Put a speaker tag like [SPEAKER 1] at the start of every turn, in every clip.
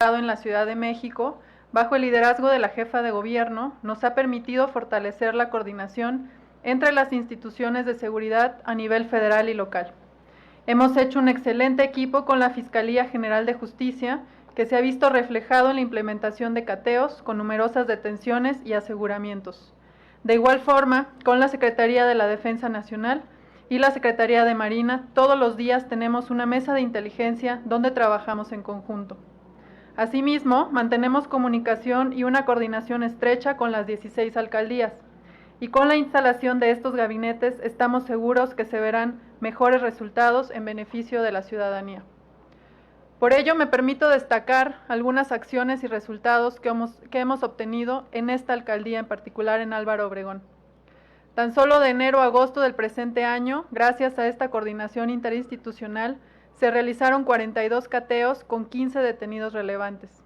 [SPEAKER 1] en la Ciudad de México, bajo el liderazgo de la jefa de gobierno, nos ha permitido fortalecer la coordinación entre las instituciones de seguridad a nivel federal y local. Hemos hecho un excelente equipo con la Fiscalía General de Justicia, que se ha visto reflejado en la implementación de cateos con numerosas detenciones y aseguramientos. De igual forma, con la Secretaría de la Defensa Nacional y la Secretaría de Marina, todos los días tenemos una mesa de inteligencia donde trabajamos en conjunto. Asimismo, mantenemos comunicación y una coordinación estrecha con las 16 alcaldías, y con la instalación de estos gabinetes estamos seguros que se verán mejores resultados en beneficio de la ciudadanía. Por ello, me permito destacar algunas acciones y resultados que hemos obtenido en esta alcaldía, en particular en Álvaro Obregón. Tan solo de enero a agosto del presente año, gracias a esta coordinación interinstitucional, se realizaron 42 cateos con 15 detenidos relevantes.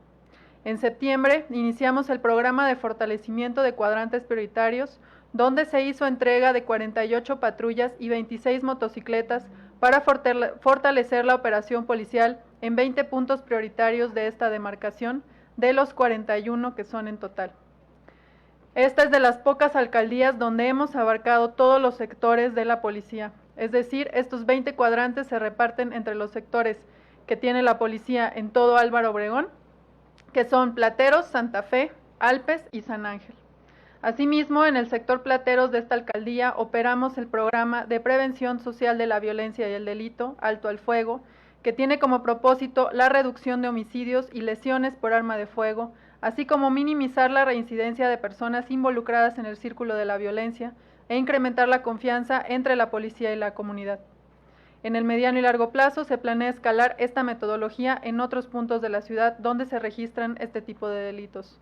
[SPEAKER 1] En septiembre iniciamos el programa de fortalecimiento de cuadrantes prioritarios, donde se hizo entrega de 48 patrullas y 26 motocicletas para fortalecer la operación policial en 20 puntos prioritarios de esta demarcación, de los 41 que son en total. Esta es de las pocas alcaldías donde hemos abarcado todos los sectores de la policía, es decir, estos 20 cuadrantes se reparten entre los sectores que tiene la policía en todo Álvaro Obregón, que son Plateros, Santa Fe, Alpes y San Ángel. Asimismo, en el sector Plateros de esta alcaldía operamos el programa de prevención social de la violencia y el delito, Alto al Fuego, que tiene como propósito la reducción de homicidios y lesiones por arma de fuego, así como minimizar la reincidencia de personas involucradas en el círculo de la violencia e incrementar la confianza entre la policía y la comunidad. En el mediano y largo plazo se planea escalar esta metodología en otros puntos de la ciudad donde se registran este tipo de delitos.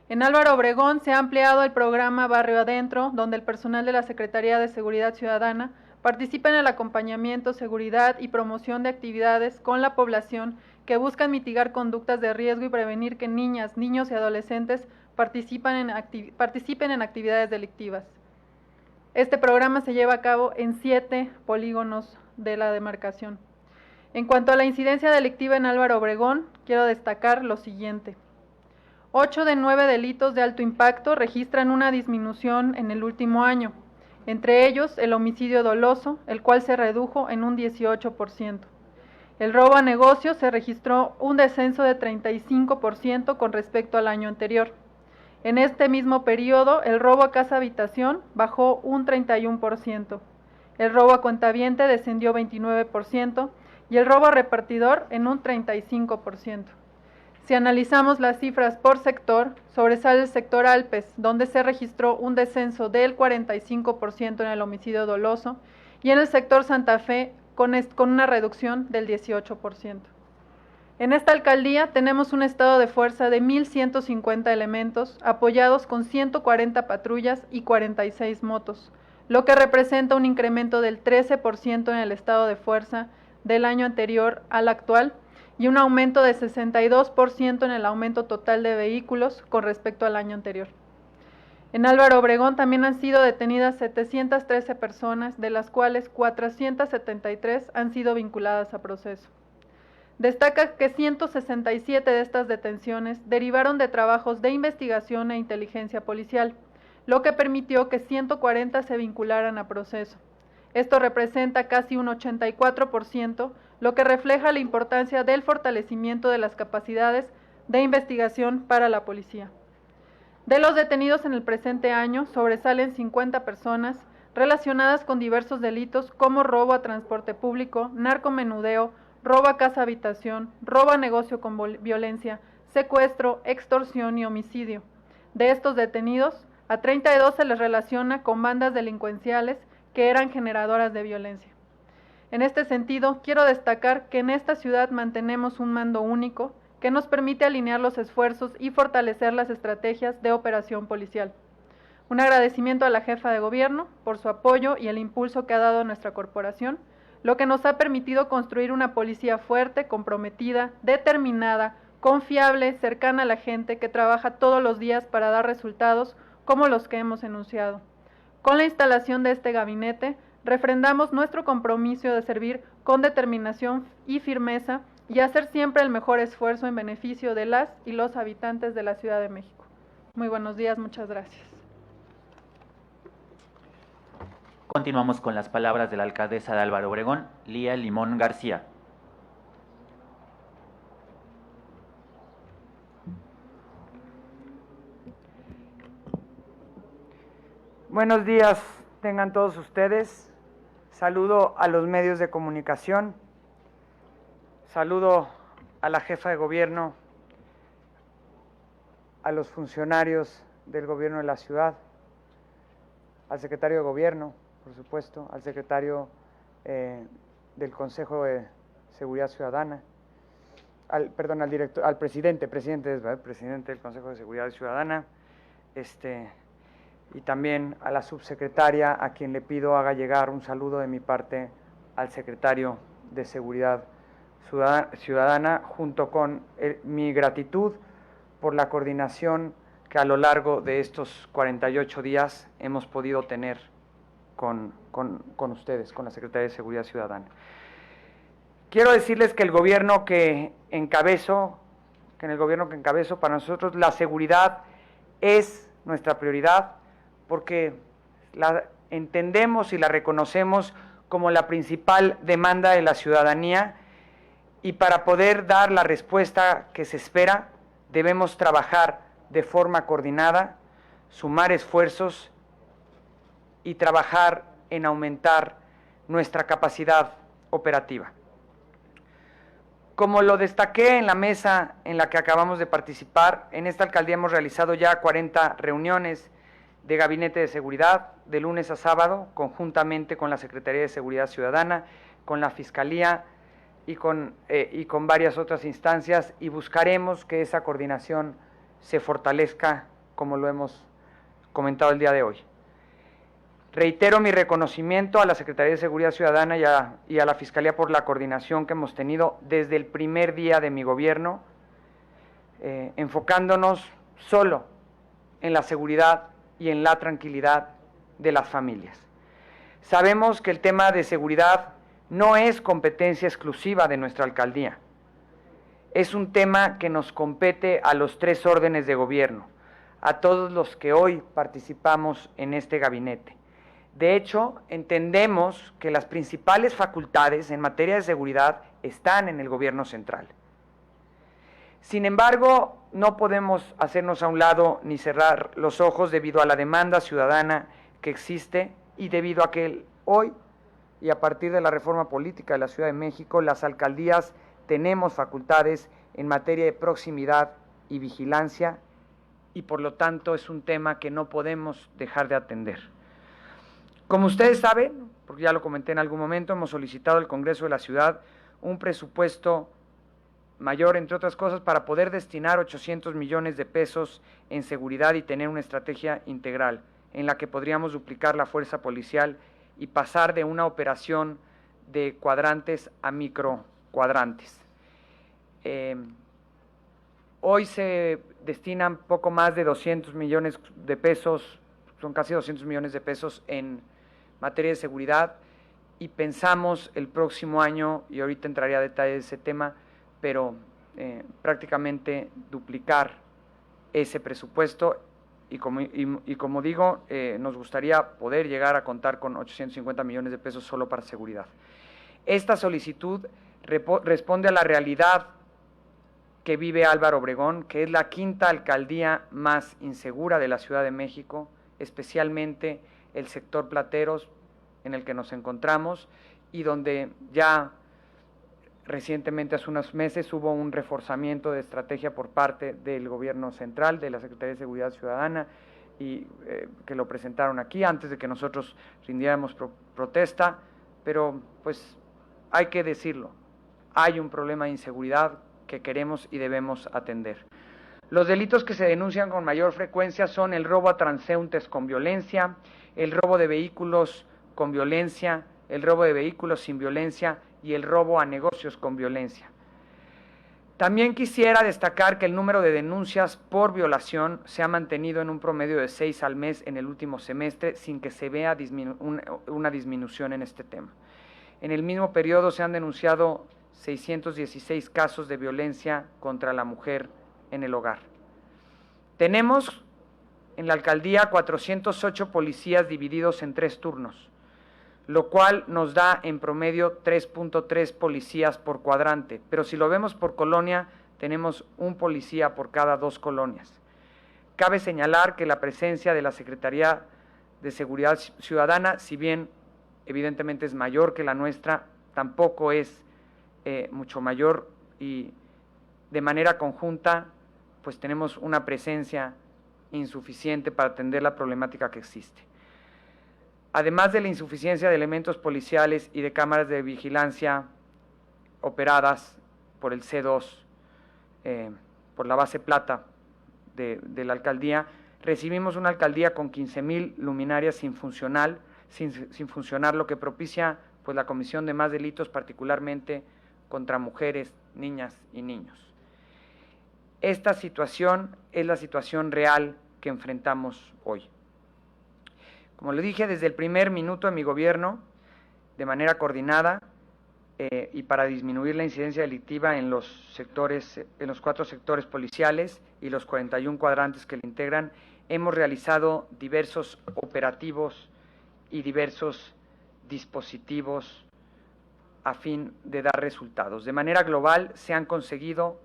[SPEAKER 1] En Álvaro Obregón se ha ampliado el programa Barrio Adentro, donde el personal de la Secretaría de Seguridad Ciudadana participa en el acompañamiento, seguridad y promoción de actividades con la población que buscan mitigar conductas de riesgo y prevenir que niñas, niños y adolescentes participen en actividades delictivas. Este programa se lleva a cabo en 7 polígonos de la demarcación. En cuanto a la incidencia delictiva en Álvaro Obregón, quiero destacar lo siguiente. 8 de 9 delitos de alto impacto registran una disminución en el último año, entre ellos el homicidio doloso, el cual se redujo en un 18%. El robo a negocios se registró un descenso de 35% con respecto al año anterior. En este mismo periodo, el robo a casa-habitación bajó un 31%, el robo a cuentaviente descendió 29% y el robo a repartidor en un 35%. Si analizamos las cifras por sector, sobresale el sector Alpes, donde se registró un descenso del 45% en el homicidio doloso, y en el sector Santa Fe con una reducción del 18%. En esta alcaldía tenemos un estado de fuerza de 1,150 elementos, apoyados con 140 patrullas y 46 motos, lo que representa un incremento del 13% en el estado de fuerza del año anterior al actual, y un aumento de 62% en el aumento total de vehículos con respecto al año anterior. En Álvaro Obregón también han sido detenidas 713 personas, de las cuales 473 han sido vinculadas a proceso. Destaca que 167 de estas detenciones derivaron de trabajos de investigación e inteligencia policial, lo que permitió que 140 se vincularan a proceso. Esto representa casi un 84%, lo que refleja la importancia del fortalecimiento de las capacidades de investigación para la policía. De los detenidos en el presente año, sobresalen 50 personas relacionadas con diversos delitos como robo a transporte público, narcomenudeo, robo a casa-habitación, robo a negocio con violencia, secuestro, extorsión y homicidio. De estos detenidos, a 32 se les relaciona con bandas delincuenciales que eran generadoras de violencia. En este sentido, quiero destacar que en esta ciudad mantenemos un mando único que nos permite alinear los esfuerzos y fortalecer las estrategias de operación policial. Un agradecimiento a la jefa de gobierno por su apoyo y el impulso que ha dado a nuestra corporación, lo que nos ha permitido construir una policía fuerte, comprometida, determinada, confiable, cercana a la gente, que trabaja todos los días para dar resultados como los que hemos enunciado. Con la instalación de este gabinete, refrendamos nuestro compromiso de servir con determinación y firmeza y hacer siempre el mejor esfuerzo en beneficio de las y los habitantes de la Ciudad de México. Muy buenos días, muchas gracias.
[SPEAKER 2] Continuamos con las palabras de la alcaldesa de Álvaro Obregón, Lía Limón García.
[SPEAKER 3] Buenos días, tengan todos ustedes. Saludo a los medios de comunicación. Saludo a la jefa de gobierno, a los funcionarios del gobierno de la ciudad, al secretario de gobierno, por supuesto, al secretario del Consejo de Seguridad Ciudadana, al presidente del Consejo de Seguridad Ciudadana, y también a la subsecretaria, a quien le pido haga llegar un saludo de mi parte al secretario de Seguridad Ciudadana, junto con mi gratitud por la coordinación que a lo largo de estos 48 días hemos podido tener con ustedes, con la Secretaría de Seguridad Ciudadana. Quiero decirles que en el gobierno que encabezo, para nosotros la seguridad es nuestra prioridad, porque la entendemos y la reconocemos como la principal demanda de la ciudadanía, y para poder dar la respuesta que se espera, debemos trabajar de forma coordinada, sumar esfuerzos y trabajar en aumentar nuestra capacidad operativa. Como lo destaqué en la mesa en la que acabamos de participar, en esta alcaldía hemos realizado ya 40 reuniones de gabinete de seguridad de lunes a sábado, conjuntamente con la Secretaría de Seguridad Ciudadana, con la Fiscalía y con varias otras instancias, y buscaremos que esa coordinación se fortalezca, como lo hemos comentado el día de hoy. Reitero mi reconocimiento a la Secretaría de Seguridad Ciudadana y a la Fiscalía por la coordinación que hemos tenido desde el primer día de mi gobierno, enfocándonos solo en la seguridad y en la tranquilidad de las familias. Sabemos que el tema de seguridad no es competencia exclusiva de nuestra alcaldía. Es un tema que nos compete a los 3 órdenes de gobierno, a todos los que hoy participamos en este gabinete. De hecho, entendemos que las principales facultades en materia de seguridad están en el gobierno central. Sin embargo, no podemos hacernos a un lado ni cerrar los ojos debido a la demanda ciudadana que existe, y debido a que hoy y a partir de la reforma política de la Ciudad de México, las alcaldías tenemos facultades en materia de proximidad y vigilancia, y por lo tanto es un tema que no podemos dejar de atender. Como ustedes saben, porque ya lo comenté en algún momento, hemos solicitado al Congreso de la Ciudad un presupuesto mayor, entre otras cosas, para poder destinar 800 millones de pesos en seguridad y tener una estrategia integral en la que podríamos duplicar la fuerza policial y pasar de una operación de cuadrantes a microcuadrantes. Hoy se destinan poco más de 200 millones de pesos, son casi 200 millones de pesos en materia de seguridad, y pensamos el próximo año, y ahorita entraría a detalle de ese tema, pero prácticamente duplicar ese presupuesto, y como digo, nos gustaría poder llegar a contar con 850 millones de pesos solo para seguridad. Esta solicitud responde a la realidad que vive Álvaro Obregón, que es la 5ª alcaldía más insegura de la Ciudad de México, especialmente el sector Plateros, en el que nos encontramos, y donde ya recientemente, hace unos meses, hubo un reforzamiento de estrategia por parte del gobierno central, de la Secretaría de Seguridad Ciudadana, y que lo presentaron aquí antes de que nosotros rindiéramos protesta, pero pues hay que decirlo, hay un problema de inseguridad que queremos y debemos atender. Los delitos que se denuncian con mayor frecuencia son el robo a transeúntes con violencia, el robo de vehículos con violencia, el robo de vehículos sin violencia y el robo a negocios con violencia. También quisiera destacar que el número de denuncias por violación se ha mantenido en un promedio de 6 al mes en el último semestre, sin que se vea una disminución en este tema. En el mismo periodo se han denunciado 616 casos de violencia contra la mujer en el hogar. Tenemos en la alcaldía 408 policías divididos en 3 turnos, lo cual nos da en promedio 3.3 policías por cuadrante, pero si lo vemos por colonia, tenemos un policía por cada 2 colonias. Cabe señalar que la presencia de la Secretaría de Seguridad Ciudadana, si bien evidentemente es mayor que la nuestra, tampoco es mucho mayor, y de manera conjunta pues tenemos una presencia insuficiente para atender la problemática que existe. Además de la insuficiencia de elementos policiales y de cámaras de vigilancia operadas por el C2, por la base plata de la alcaldía, recibimos una alcaldía con 15,000 luminarias sin funcionar, lo que propicia pues la comisión de más delitos, particularmente contra mujeres, niñas y niños. Esta situación es la situación real que enfrentamos hoy. Como lo dije, desde el primer minuto de mi gobierno, de manera coordinada y para disminuir la incidencia delictiva en los 4 sectores policiales y los 41 cuadrantes que le integran, hemos realizado diversos operativos y diversos dispositivos a fin de dar resultados. De manera global se han conseguido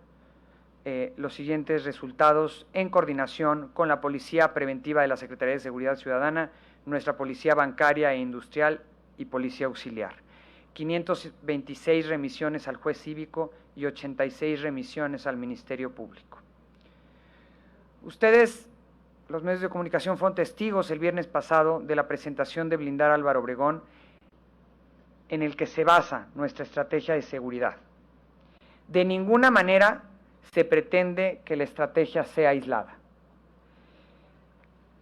[SPEAKER 3] los siguientes resultados en coordinación con la Policía Preventiva de la Secretaría de Seguridad Ciudadana, nuestra Policía Bancaria e Industrial y Policía Auxiliar. 526 remisiones al juez cívico y 86 remisiones al Ministerio Público. Ustedes, los medios de comunicación, fueron testigos el viernes pasado de la presentación de Blindar Álvaro Obregón, en el que se basa nuestra estrategia de seguridad. De ninguna manera se pretende que la estrategia sea aislada.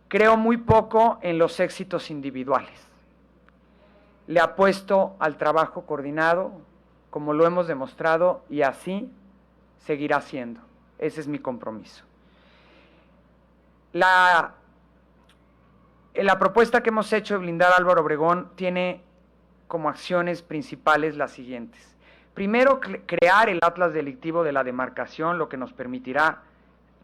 [SPEAKER 3] Creo muy poco en los éxitos individuales. Le apuesto al trabajo coordinado, como lo hemos demostrado, y así seguirá siendo. Ese es mi compromiso. La propuesta que hemos hecho de blindar a Álvaro Obregón tiene como acciones principales las siguientes. Primero, crear el atlas delictivo de la demarcación, lo que nos permitirá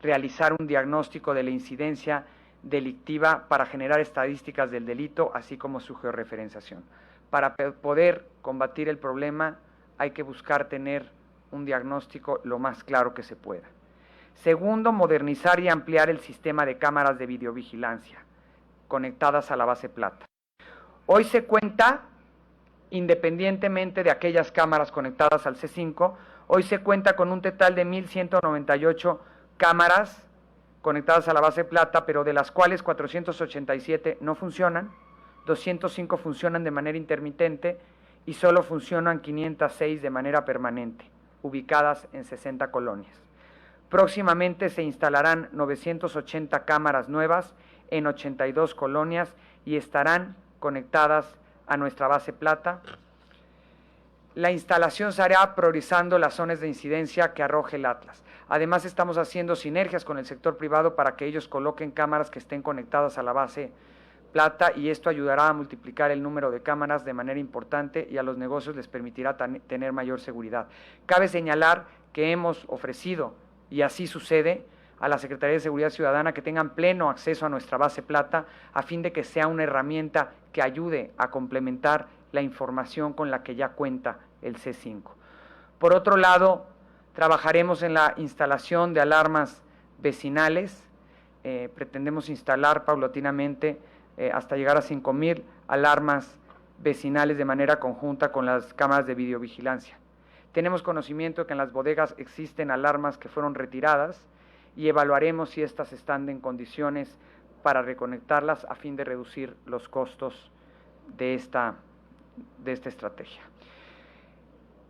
[SPEAKER 3] realizar un diagnóstico de la incidencia delictiva para generar estadísticas del delito, así como su georreferenciación. Para poder combatir el problema hay que buscar tener un diagnóstico lo más claro que se pueda. Segundo, modernizar y ampliar el sistema de cámaras de videovigilancia conectadas a la base plata. Hoy se cuenta, independientemente de aquellas cámaras conectadas al C5, hoy se cuenta con un total de 1,198 cámaras conectadas a la base plata, pero de las cuales 487 no funcionan, 205 funcionan de manera intermitente y solo funcionan 506 de manera permanente, ubicadas en 60 colonias. Próximamente se instalarán 980 cámaras nuevas en 82 colonias y estarán conectadas a nuestra base plata. La instalación se hará priorizando las zonas de incidencia que arroje el Atlas. Además, estamos haciendo sinergias con el sector privado para que ellos coloquen cámaras que estén conectadas a la base plata, y esto ayudará a multiplicar el número de cámaras de manera importante y a los negocios les permitirá tener mayor seguridad. Cabe señalar que hemos ofrecido, y así sucede, a la Secretaría de Seguridad Ciudadana que tengan pleno acceso a nuestra base plata a fin de que sea una herramienta que ayude a complementar la información con la que ya cuenta el C5. Por otro lado, trabajaremos en la instalación de alarmas vecinales. Pretendemos instalar paulatinamente hasta llegar a 5,000 alarmas vecinales de manera conjunta con las cámaras de videovigilancia. Tenemos conocimiento de que en las bodegas existen alarmas que fueron retiradas y evaluaremos si estas están en condiciones para reconectarlas a fin de reducir los costos de esta estrategia.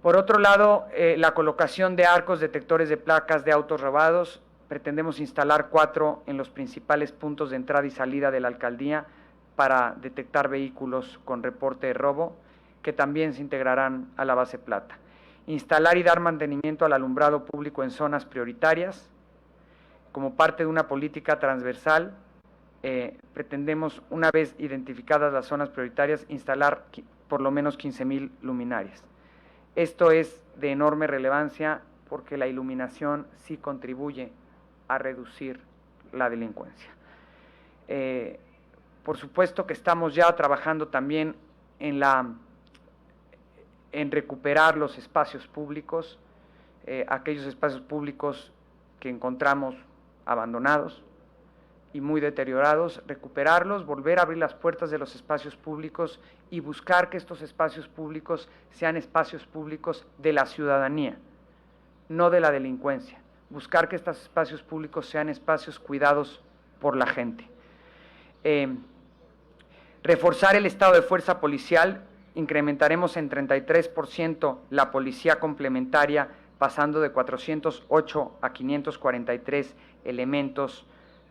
[SPEAKER 3] Por otro lado, la colocación de arcos detectores de placas de autos robados. Pretendemos instalar 4 en los principales puntos de entrada y salida de la alcaldía para detectar vehículos con reporte de robo, que también se integrarán a la base plata. Instalar y dar mantenimiento al alumbrado público en zonas prioritarias. Como parte de una política transversal, pretendemos, una vez identificadas las zonas prioritarias, instalar por lo menos 15,000 luminarias. Esto es de enorme relevancia porque la iluminación sí contribuye a reducir la delincuencia. Por supuesto que estamos ya trabajando también en recuperar los espacios públicos, aquellos espacios públicos que encontramos abandonados y muy deteriorados, recuperarlos, volver a abrir las puertas de los espacios públicos y buscar que estos espacios públicos sean espacios públicos de la ciudadanía, no de la delincuencia. Buscar que estos espacios públicos sean espacios cuidados por la gente. Reforzar el estado de fuerza policial, incrementaremos en 33% la policía complementaria, pasando de 408 a 543 elementos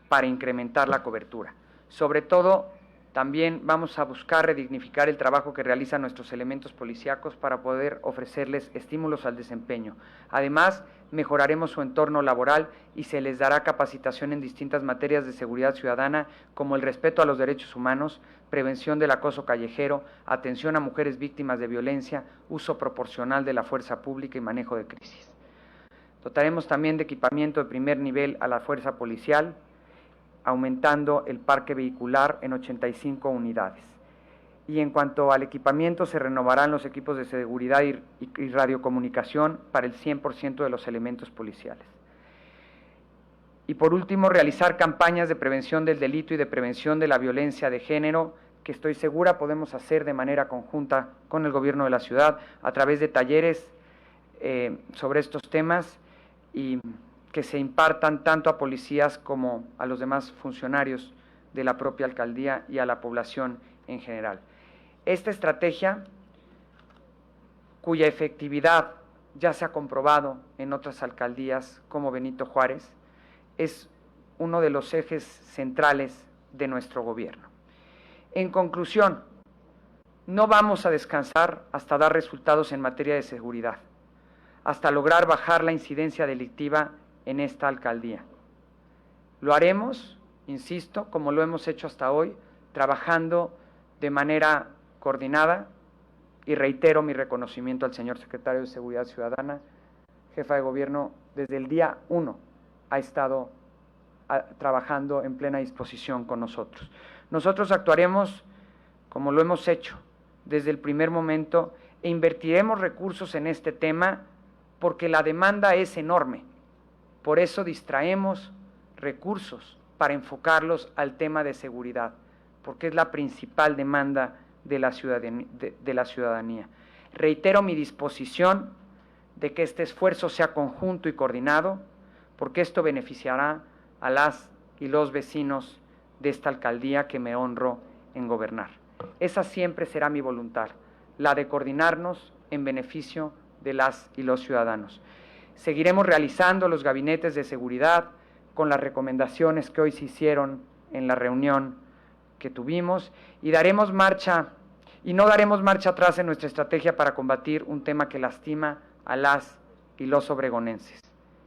[SPEAKER 3] para incrementar la cobertura. Sobre todo, también vamos a buscar redignificar el trabajo que realizan nuestros elementos policíacos para poder ofrecerles estímulos al desempeño. Además, mejoraremos su entorno laboral y se les dará capacitación en distintas materias de seguridad ciudadana, como el respeto a los derechos humanos, prevención del acoso callejero, atención a mujeres víctimas de violencia, uso proporcional de la fuerza pública y manejo de crisis. Dotaremos también de equipamiento de primer nivel a la fuerza policial, aumentando el parque vehicular en 85 unidades. Y en cuanto al equipamiento, se renovarán los equipos de seguridad y radiocomunicación para el 100% de los elementos policiales. Y por último, realizar campañas de prevención del delito y de prevención de la violencia de género, que estoy segura podemos hacer de manera conjunta con el gobierno de la ciudad, a través de talleres sobre estos temas y que se impartan tanto a policías como a los demás funcionarios de la propia alcaldía y a la población en general. Esta estrategia, cuya efectividad ya se ha comprobado en otras alcaldías como Benito Juárez, es uno de los ejes centrales de nuestro gobierno. En conclusión, no vamos a descansar hasta dar resultados en materia de seguridad, hasta lograr bajar la incidencia delictiva en esta alcaldía. Lo haremos, insisto, como lo hemos hecho hasta hoy, trabajando de manera coordinada, y reitero mi reconocimiento al señor secretario de Seguridad Ciudadana, jefa de gobierno, desde el día 1 ha estado trabajando en plena disposición con nosotros. Nosotros actuaremos como lo hemos hecho desde el primer momento e invertiremos recursos en este tema porque la demanda es enorme. Por eso distraemos recursos para enfocarlos al tema de seguridad, porque es la principal demanda de la ciudadanía. Reitero mi disposición de que este esfuerzo sea conjunto y coordinado, porque esto beneficiará a las y los vecinos de esta alcaldía que me honro en gobernar. Esa siempre será mi voluntad, la de coordinarnos en beneficio de las y los ciudadanos. Seguiremos realizando los gabinetes de seguridad con las recomendaciones que hoy se hicieron en la reunión que tuvimos y no daremos marcha atrás en nuestra estrategia para combatir un tema que lastima a las y los obregonenses.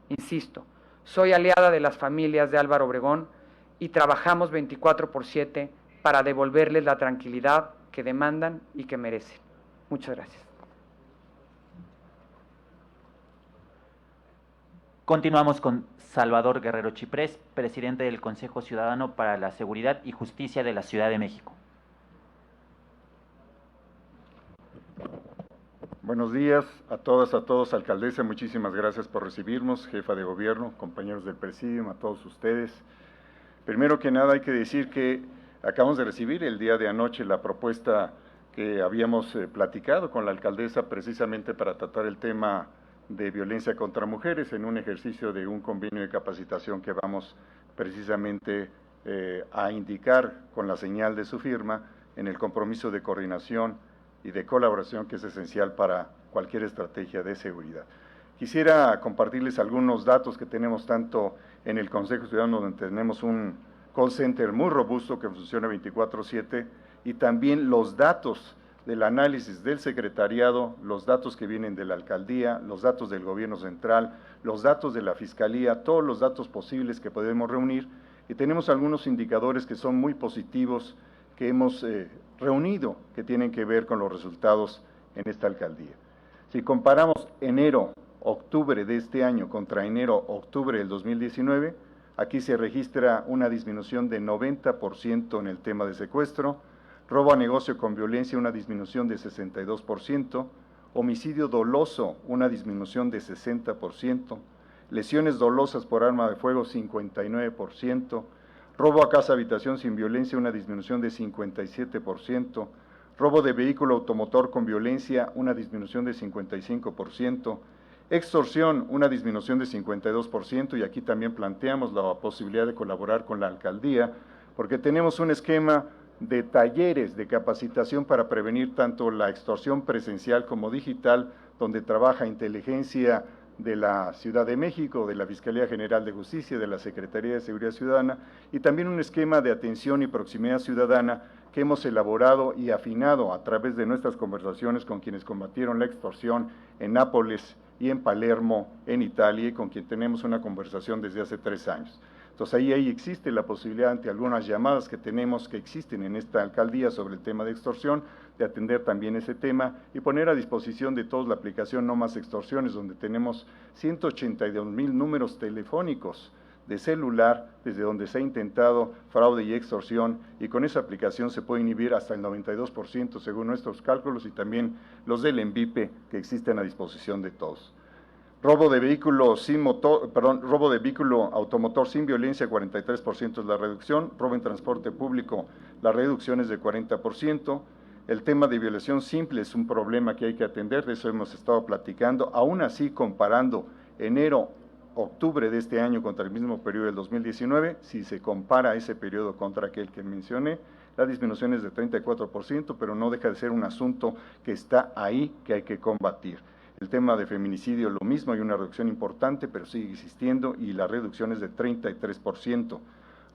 [SPEAKER 3] Insisto, soy aliada de las familias de Álvaro Obregón y trabajamos 24/7 para devolverles la tranquilidad que demandan y que merecen. Muchas gracias.
[SPEAKER 2] Continuamos con Salvador Guerrero Chiprés, presidente del Consejo Ciudadano para la Seguridad y Justicia de la Ciudad de México.
[SPEAKER 4] Buenos días a todas, a todos, alcaldesa, muchísimas gracias por recibirnos, jefa de gobierno, compañeros del presidium, a todos ustedes. Primero que nada hay que decir que acabamos de recibir el día de anoche la propuesta que habíamos platicado con la alcaldesa precisamente para tratar el tema de violencia contra mujeres en un ejercicio de un convenio de capacitación que vamos precisamente a indicar con la señal de su firma en el compromiso de coordinación y de colaboración que es esencial para cualquier estrategia de seguridad. Quisiera compartirles algunos datos que tenemos tanto en el Consejo Ciudadano, donde tenemos un call center muy robusto que funciona 24/7, y también los datos del análisis del secretariado, los datos que vienen de la alcaldía, los datos del gobierno central, los datos de la fiscalía, todos los datos posibles que podemos reunir, y tenemos algunos indicadores que son muy positivos que hemos reunido, que tienen que ver con los resultados en esta alcaldía. Si comparamos enero-octubre de este año contra enero-octubre del 2019, aquí se registra una disminución de 90% en el tema de secuestro, robo a negocio con violencia una disminución de 62%, homicidio doloso una disminución de 60%, lesiones dolosas por arma de fuego 59%, robo a casa habitación sin violencia una disminución de 57%, robo de vehículo automotor con violencia una disminución de 55%, extorsión una disminución de 52%, y aquí también planteamos la posibilidad de colaborar con la alcaldía, porque tenemos un esquema de talleres de capacitación para prevenir tanto la extorsión presencial como digital, donde trabaja inteligencia de la Ciudad de México, de la Fiscalía General de Justicia, de la Secretaría de Seguridad Ciudadana, y también un esquema de atención y proximidad ciudadana que hemos elaborado y afinado a través de nuestras conversaciones con quienes combatieron la extorsión en Nápoles y en Palermo, en Italia, y con quien tenemos una conversación desde hace 3 años. Entonces ahí existe la posibilidad, ante algunas llamadas que tenemos que existen en esta alcaldía sobre el tema de extorsión, de atender también ese tema y poner a disposición de todos la aplicación No Más Extorsiones, donde tenemos 182,000 números telefónicos de celular desde donde se ha intentado fraude y extorsión, y con esa aplicación se puede inhibir hasta el 92% según nuestros cálculos, y también los del ENVIPE que existen a disposición de todos. Robo de vehículo robo de vehículo automotor sin violencia, 43% es la reducción. Robo en transporte público, la reducción es de 40%. El tema de violación simple es un problema que hay que atender, de eso hemos estado platicando. Aún así, comparando enero-octubre de este año contra el mismo periodo del 2019, si se compara ese periodo contra aquel que mencioné, la disminución es de 34%, pero no deja de ser un asunto que está ahí, que hay que combatir. El tema de feminicidio, lo mismo, hay una reducción importante, pero sigue existiendo, y la reducción es de 33%.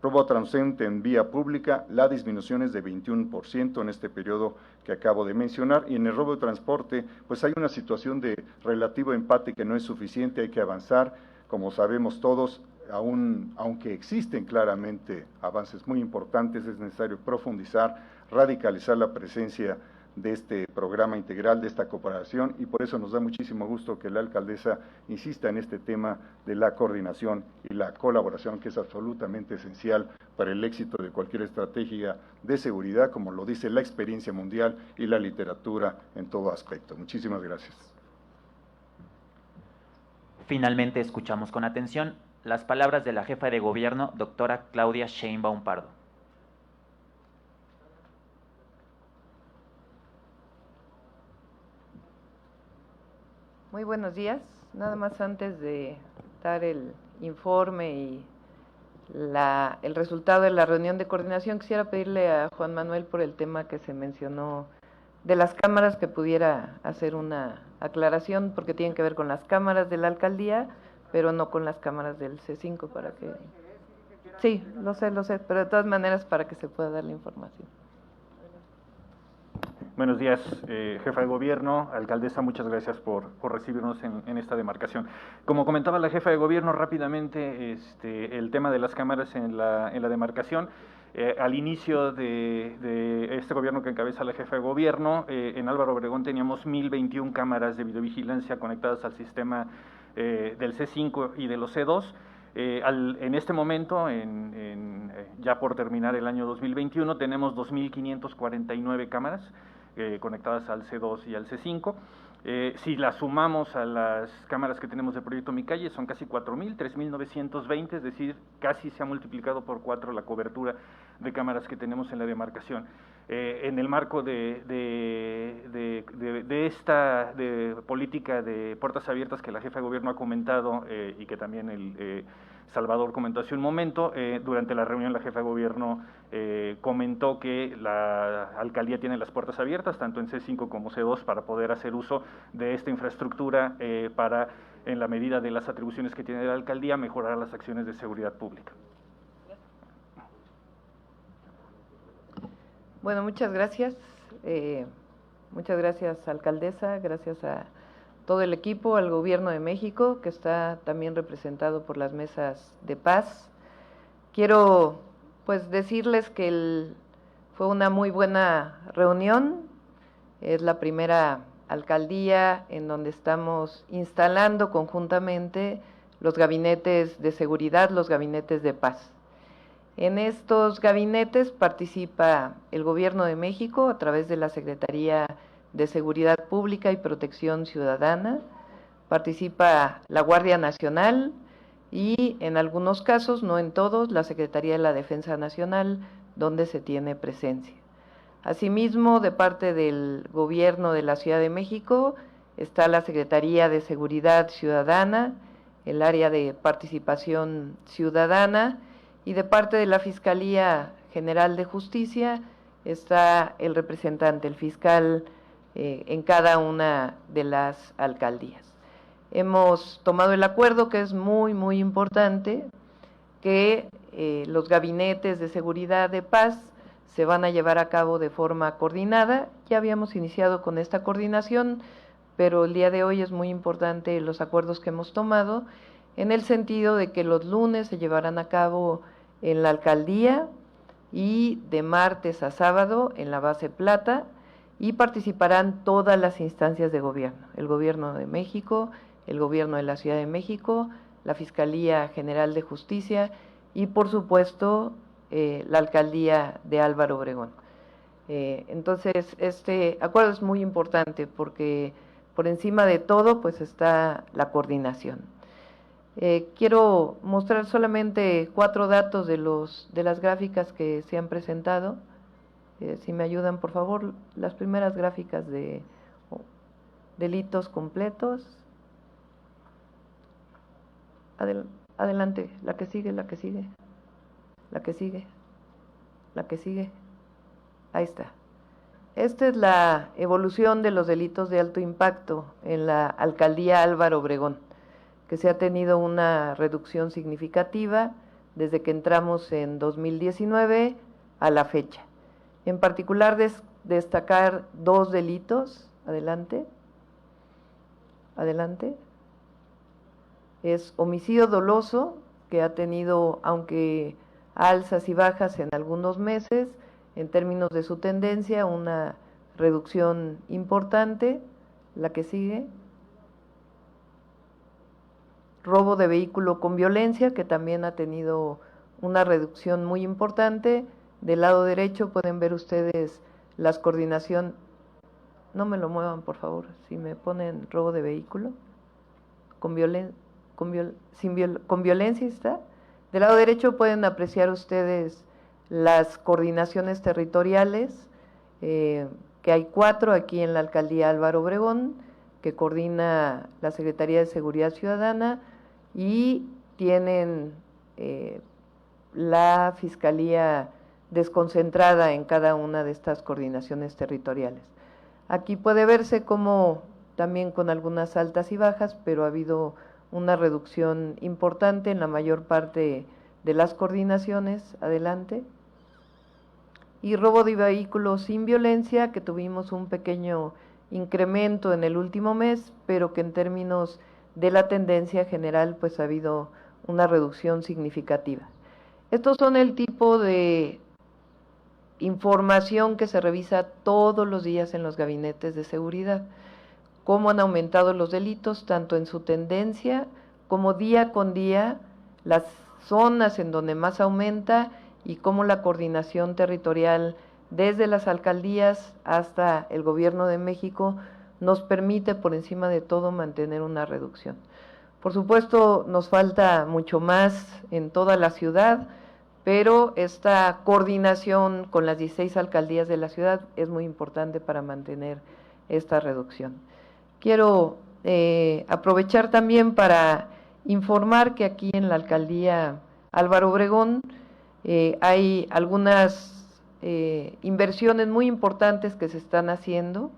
[SPEAKER 4] Robo transeúnte en vía pública, la disminución es de 21% en este periodo que acabo de mencionar, y en el robo de transporte, pues hay una situación de relativo empate que no es suficiente, hay que avanzar, como sabemos todos, aunque existen claramente avances muy importantes, es necesario profundizar, radicalizar la presencia de este programa integral, de esta cooperación, y por eso nos da muchísimo gusto que la alcaldesa insista en este tema de la coordinación y la colaboración, que es absolutamente esencial para el éxito de cualquier estrategia de seguridad, como lo dice la experiencia mundial y la literatura en todo aspecto. Muchísimas gracias.
[SPEAKER 2] Finalmente escuchamos con atención las palabras de la jefa de gobierno, doctora Claudia Sheinbaum Pardo.
[SPEAKER 5] Muy buenos días. Nada más antes de dar el informe y el resultado de la reunión de coordinación, quisiera pedirle a Juan Manuel por el tema que se mencionó de las cámaras, que pudiera hacer una aclaración, porque tienen que ver con las cámaras de la alcaldía, pero no con las cámaras del C5, para que... Sí, lo sé, pero de todas maneras para que se pueda dar la información.
[SPEAKER 6] Buenos días, jefa de gobierno, alcaldesa, muchas gracias por recibirnos en esta demarcación. Como comentaba la jefa de gobierno rápidamente, el tema de las cámaras en la demarcación, al inicio de este gobierno que encabeza la jefa de gobierno, en Álvaro Obregón teníamos 1,021 cámaras de videovigilancia conectadas al sistema del C5 y de los C2. En este momento, ya por terminar el año 2021, tenemos 2,549 cámaras conectadas al C2 y al C5. Si las sumamos a las cámaras que tenemos del proyecto Mi Calle, son casi 4,000, 3,920, es decir, casi se ha multiplicado por 4 la cobertura de cámaras que tenemos en la demarcación. En el marco de esta política de puertas abiertas que la jefa de gobierno ha comentado y que también el Salvador comentó hace un momento, durante la reunión la jefa de gobierno comentó que la alcaldía tiene las puertas abiertas, tanto en C5 como C2, para poder hacer uso de esta infraestructura para, en la medida de las atribuciones que tiene la alcaldía, mejorar las acciones de seguridad pública.
[SPEAKER 5] Bueno, muchas gracias. Muchas gracias, alcaldesa, gracias a todo el equipo, al Gobierno de México, que está también representado por las mesas de paz. Quiero, pues, decirles que fue una muy buena reunión. Es la primera alcaldía en donde estamos instalando conjuntamente los gabinetes de seguridad, los gabinetes de paz. En estos gabinetes participa el Gobierno de México a través de la Secretaría de Seguridad Pública y Protección Ciudadana, participa la Guardia Nacional y en algunos casos, no en todos, la Secretaría de la Defensa Nacional, donde se tiene presencia. Asimismo, de parte del Gobierno de la Ciudad de México está la Secretaría de Seguridad Ciudadana, el área de participación ciudadana, y de parte de la Fiscalía General de Justicia está el representante, el fiscal en cada una de las alcaldías. Hemos tomado el acuerdo, que es muy importante, que los gabinetes de seguridad de paz se van a llevar a cabo de forma coordinada. Ya habíamos iniciado con esta coordinación, pero el día de hoy es muy importante los acuerdos que hemos tomado, en el sentido de que los lunes se llevarán a cabo en la alcaldía y de martes a sábado en la base Plata, y participarán todas las instancias de gobierno, el Gobierno de México, el Gobierno de la Ciudad de México, la Fiscalía General de Justicia y, por supuesto, la Alcaldía de Álvaro Obregón. Entonces, este acuerdo es muy importante porque por encima de todo pues está la coordinación. Quiero mostrar solamente 4 datos de las gráficas que se han presentado. Si me ayudan, por favor, las primeras gráficas de delitos completos. Adelante, la que sigue. Ahí está. Esta es la evolución de los delitos de alto impacto en la alcaldía Álvaro Obregón, que se ha tenido una reducción significativa desde que entramos en 2019 a la fecha. En particular, destacar 2 delitos. Adelante. Es homicidio doloso, que ha tenido, aunque alzas y bajas en algunos meses, en términos de su tendencia, una reducción importante. La que sigue. Robo de vehículo con violencia, que también ha tenido una reducción muy importante. Del lado derecho pueden ver ustedes las coordinación. No me lo muevan, por favor, si me ponen robo de vehículo con violencia, ¿está? Del lado derecho pueden apreciar ustedes las coordinaciones territoriales, que hay 4 aquí en la alcaldía Álvaro Obregón, que coordina la Secretaría de Seguridad Ciudadana, y tienen la Fiscalía desconcentrada en cada una de estas coordinaciones territoriales. Aquí puede verse como también con algunas altas y bajas, pero ha habido una reducción importante en la mayor parte de las coordinaciones. Adelante. Y robo de vehículos sin violencia, que tuvimos un pequeño incremento en el último mes, pero que en términos de la tendencia general pues ha habido una reducción significativa. Estos son el tipo de información que se revisa todos los días en los gabinetes de seguridad. Cómo han aumentado los delitos, tanto en su tendencia como día con día, las zonas en donde más aumenta, y cómo la coordinación territorial desde las alcaldías hasta el Gobierno de México nos permite por encima de todo mantener una reducción. Por supuesto, nos falta mucho más en toda la ciudad, pero esta coordinación con las 16 alcaldías de la ciudad es muy importante para mantener esta reducción. Quiero aprovechar también para informar que aquí en la alcaldía Álvaro Obregón hay algunas inversiones muy importantes que se están haciendo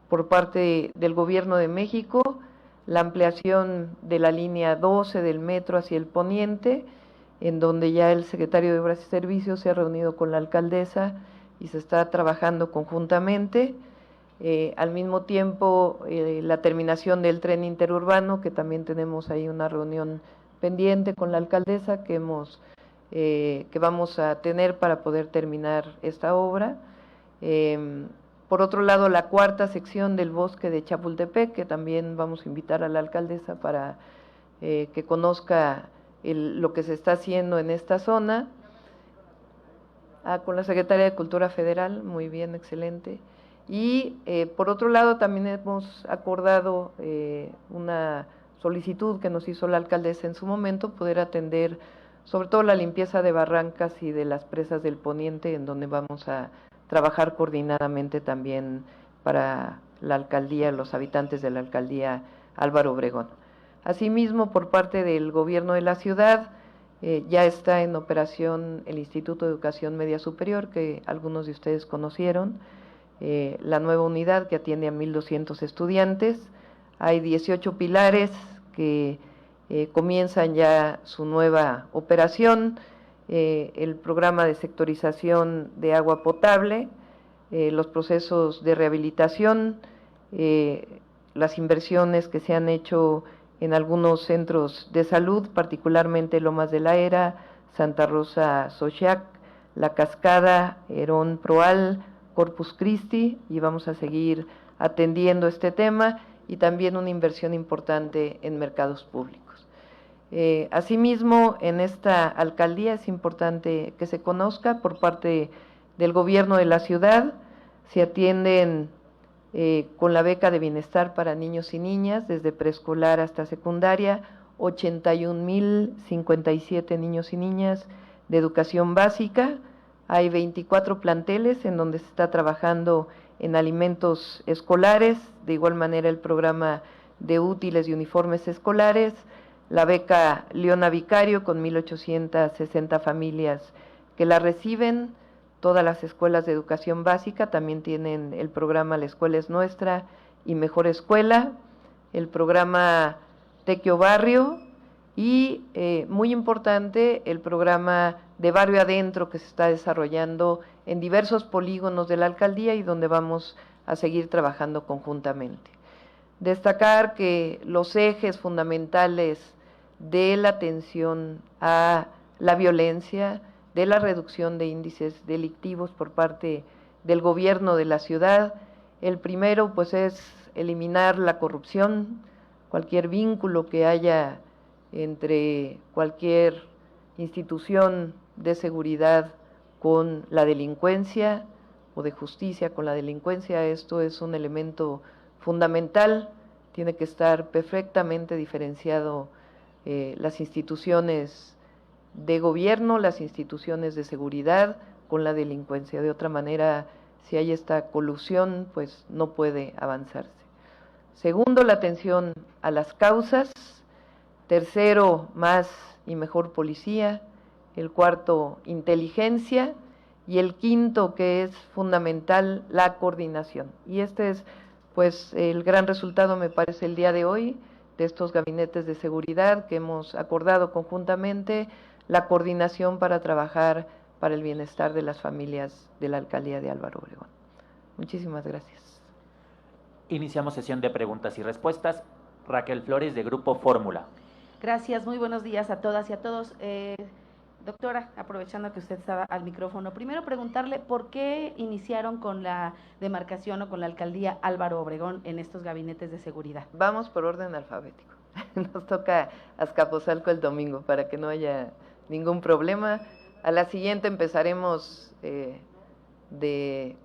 [SPEAKER 5] por parte del Gobierno de México, la ampliación de la línea 12 del metro hacia el poniente, en donde ya el secretario de Obras y Servicios se ha reunido con la alcaldesa y se está trabajando conjuntamente. Al mismo tiempo, la terminación del tren interurbano, que también tenemos ahí una reunión pendiente con la alcaldesa que vamos a tener para poder terminar esta obra. Por otro lado, la cuarta sección del bosque de Chapultepec, que también vamos a invitar a la alcaldesa para que conozca lo que se está haciendo en esta zona. Con la Secretaría de Cultura Federal, muy bien, excelente. Y por otro lado, también hemos acordado una solicitud que nos hizo la alcaldesa en su momento, poder atender sobre todo la limpieza de barrancas y de las presas del poniente, en donde vamos a trabajar coordinadamente también para la alcaldía, los habitantes de la alcaldía Álvaro Obregón. Asimismo, por parte del gobierno de la ciudad, ya está en operación el Instituto de Educación Media Superior, que algunos de ustedes conocieron, la nueva unidad que atiende a 1,200 estudiantes. Hay 18 pilares que comienzan ya su nueva operación, el programa de sectorización de agua potable, los procesos de rehabilitación, las inversiones que se han hecho en algunos centros de salud, particularmente Lomas de la Era, Santa Rosa Xochiac, La Cascada, Herón Proal, Corpus Christi, y vamos a seguir atendiendo este tema, y también una inversión importante en mercados públicos. Asimismo, en esta alcaldía es importante que se conozca por parte del gobierno de la ciudad, se atienden con la beca de bienestar para niños y niñas, desde preescolar hasta secundaria, 81,057 niños y niñas de educación básica. Hay 24 planteles en donde se está trabajando en alimentos escolares, de igual manera el programa de útiles y uniformes escolares, la beca Leona Vicario con 1,860 familias que la reciben. Todas las escuelas de educación básica también tienen el programa La Escuela es Nuestra y Mejor Escuela, el programa Tequio Barrio y, muy importante, el programa de Barrio Adentro que se está desarrollando en diversos polígonos de la alcaldía y donde vamos a seguir trabajando conjuntamente. Destacar que los ejes fundamentales de la atención a la violencia, de la reducción de índices delictivos por parte del gobierno de la ciudad. El primero, pues, es eliminar la corrupción, cualquier vínculo que haya entre cualquier institución de seguridad con la delincuencia o de justicia con la delincuencia. Esto es un elemento fundamental, tiene que estar perfectamente diferenciado las instituciones de gobierno, las instituciones de seguridad con la delincuencia. De otra manera, si hay esta colusión, pues no puede avanzarse. Segundo, la atención a las causas. Tercero, más y mejor policía. El cuarto, inteligencia. Y el quinto, que es fundamental, la coordinación. Y este es, pues, el gran resultado, me parece, el día de hoy, de estos gabinetes de seguridad que hemos acordado conjuntamente, la coordinación para trabajar para el bienestar de las familias de la alcaldía de Álvaro Obregón. Muchísimas gracias.
[SPEAKER 2] Iniciamos sesión de preguntas y respuestas. Raquel Flores, de Grupo Fórmula.
[SPEAKER 7] Gracias, muy buenos días a todas y a todos. Doctora, aprovechando que usted estaba al micrófono, primero preguntarle por qué iniciaron con la demarcación o con la alcaldía Álvaro Obregón en estos gabinetes de seguridad.
[SPEAKER 5] Vamos por orden alfabético. Nos toca Azcapotzalco el domingo para que no haya ningún problema. A la siguiente empezaremos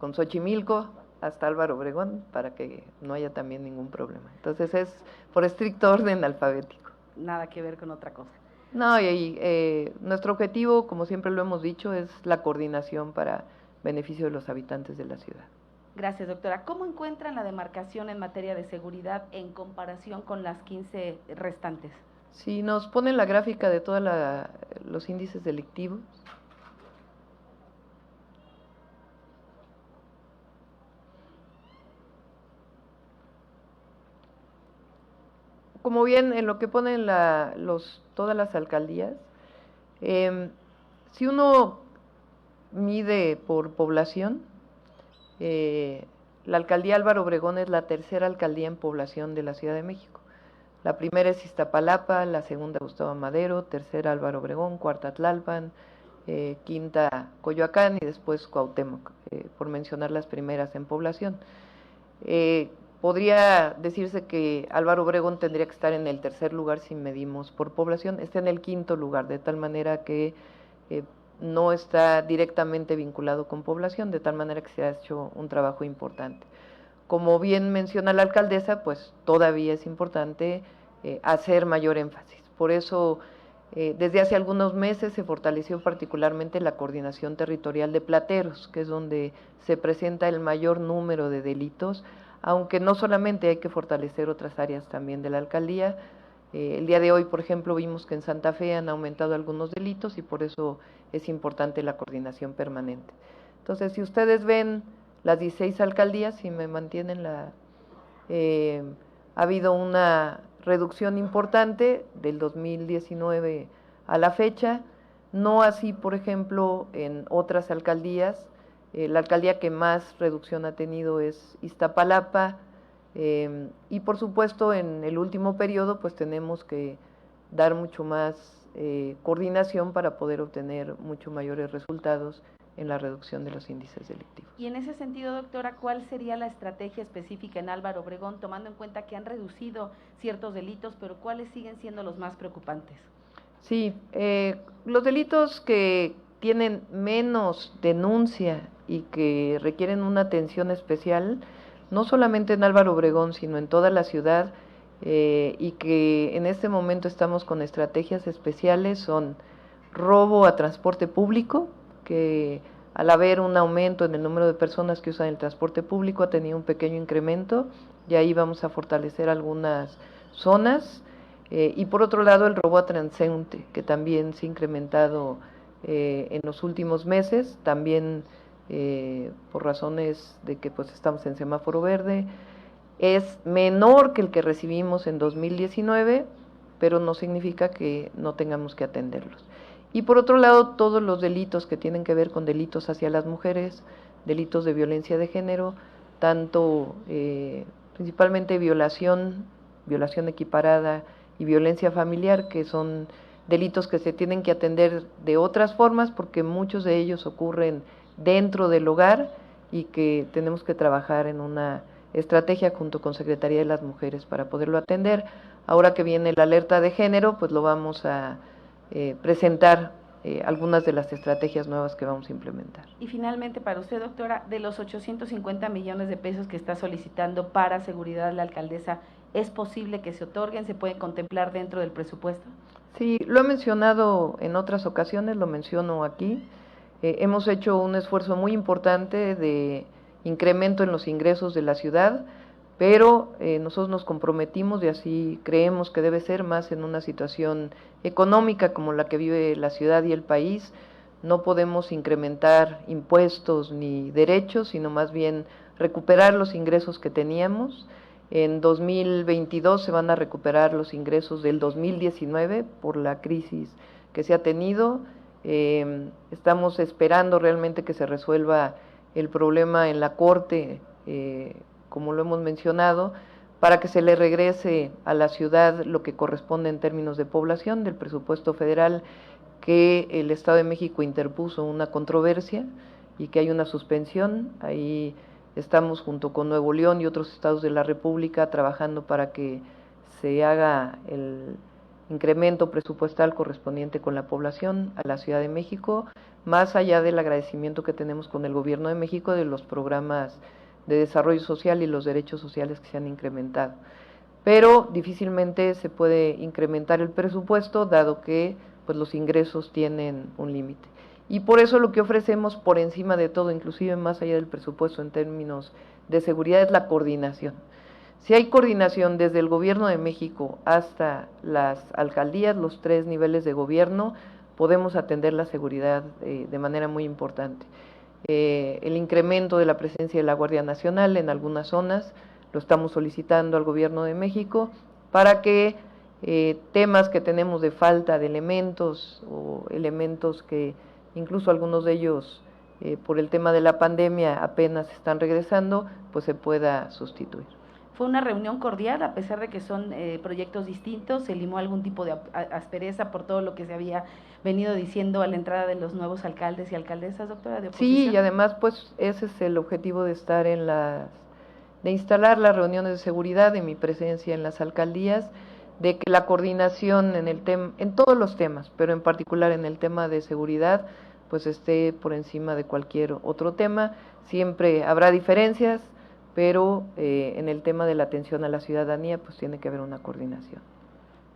[SPEAKER 5] con Xochimilco hasta Álvaro Obregón para que no haya también ningún problema. Entonces es por estricto orden alfabético.
[SPEAKER 7] Nada que ver con otra cosa.
[SPEAKER 5] No, y nuestro objetivo, como siempre lo hemos dicho, es la coordinación para beneficio de los habitantes de la ciudad.
[SPEAKER 7] Gracias, doctora. ¿Cómo encuentran la demarcación en materia de seguridad en comparación con las 15 restantes?
[SPEAKER 5] Si nos ponen la gráfica de todos los índices delictivos. Como bien en lo que ponen todas las alcaldías, si uno mide por población, la alcaldía Álvaro Obregón es la tercera alcaldía en población de la Ciudad de México. La primera es Iztapalapa, la segunda Gustavo Madero, tercera Álvaro Obregón, cuarta Tlalpan, Quinta, Coyoacán y después Cuauhtémoc, por mencionar las primeras en población. Podría decirse que Álvaro Obregón tendría que estar en el tercer lugar si medimos por población, está en el quinto lugar, de tal manera que no está directamente vinculado con población, de tal manera que se ha hecho un trabajo importante. Como bien menciona la alcaldesa, pues todavía es importante hacer mayor énfasis. Por eso, desde hace algunos meses se fortaleció particularmente la coordinación territorial de plateros, que es donde se presenta el mayor número de delitos, aunque no solamente hay que fortalecer otras áreas también de la alcaldía. El día de hoy, por ejemplo, vimos que en Santa Fe han aumentado algunos delitos y por eso es importante la coordinación permanente. Entonces, si ustedes ven las 16 alcaldías, si me mantienen ha habido una reducción importante del 2019 a la fecha, no así, por ejemplo, en otras alcaldías. La alcaldía que más reducción ha tenido es Iztapalapa, y por supuesto en el último periodo pues tenemos que dar mucho más coordinación para poder obtener mucho mayores resultados en la reducción de los índices delictivos.
[SPEAKER 7] Y en ese sentido, doctora, ¿cuál sería la estrategia específica en Álvaro Obregón, tomando en cuenta que han reducido ciertos delitos, pero cuáles siguen siendo los más preocupantes?
[SPEAKER 5] Sí, los delitos que tienen menos denuncia y que requieren una atención especial, no solamente en Álvaro Obregón, sino en toda la ciudad, y que en este momento estamos con estrategias especiales, son robo a transporte público, que al haber un aumento en el número de personas que usan el transporte público ha tenido un pequeño incremento, y ahí vamos a fortalecer algunas zonas, y por otro lado el robo a transeúnte, que también se ha incrementado en los últimos meses, también por razones de que pues estamos en semáforo verde. Es menor que el que recibimos en 2019, pero no significa que no tengamos que atenderlos. Y por otro lado, todos los delitos que tienen que ver con delitos hacia las mujeres, delitos de violencia de género, tanto principalmente violación equiparada y violencia familiar, que son delitos que se tienen que atender de otras formas porque muchos de ellos ocurren dentro del hogar y que tenemos que trabajar en una estrategia junto con Secretaría de las Mujeres para poderlo atender. Ahora que viene la alerta de género, pues lo vamos a presentar algunas de las estrategias nuevas que vamos a implementar.
[SPEAKER 7] Y finalmente, para usted, doctora, de los 850 millones de pesos que está solicitando para seguridad la alcaldesa, ¿es posible que se otorguen? ¿Se pueden contemplar dentro del presupuesto?
[SPEAKER 5] Sí, lo he mencionado en otras ocasiones, lo menciono aquí. Hemos hecho un esfuerzo muy importante de incremento en los ingresos de la ciudad, pero nosotros nos comprometimos y así creemos que debe ser, más en una situación económica como la que vive la ciudad y el país. No podemos incrementar impuestos ni derechos, sino más bien recuperar los ingresos que teníamos. En 2022 se van a recuperar los ingresos del 2019 por la crisis que se ha tenido. Estamos esperando realmente que se resuelva el problema en la Corte, como lo hemos mencionado, para que se le regrese a la ciudad lo que corresponde en términos de población del presupuesto federal, que el Estado de México interpuso una controversia y que hay una suspensión. Ahí estamos junto con Nuevo León y otros estados de la República trabajando para que se haga el incremento presupuestal correspondiente con la población a la Ciudad de México, más allá del agradecimiento que tenemos con el Gobierno de México de los programas de desarrollo social y los derechos sociales que se han incrementado. Pero difícilmente se puede incrementar el presupuesto, dado que pues, los ingresos tienen un límite. Y por eso lo que ofrecemos por encima de todo, inclusive más allá del presupuesto en términos de seguridad, es la coordinación. Si hay coordinación desde el Gobierno de México hasta las alcaldías, los 3 niveles de gobierno, podemos atender la seguridad de manera muy importante. El incremento de la presencia de la Guardia Nacional en algunas zonas lo estamos solicitando al Gobierno de México para que temas que tenemos de falta de elementos o elementos que incluso algunos de ellos por el tema de la pandemia apenas están regresando, pues se pueda sustituir.
[SPEAKER 7] ¿Fue una reunión cordial a pesar de que son proyectos distintos? ¿Se limó algún tipo de aspereza por todo lo que se había venido diciendo a la entrada de los nuevos alcaldes y alcaldesas, doctora, de oposición?
[SPEAKER 5] Sí, y además pues ese es el objetivo de estar de instalar las reuniones de seguridad, de mi presencia en las alcaldías, de que la coordinación en todos los temas, pero en particular en el tema de seguridad, pues esté por encima de cualquier otro tema. Siempre habrá diferencias, pero en el tema de la atención a la ciudadanía, pues tiene que haber una coordinación.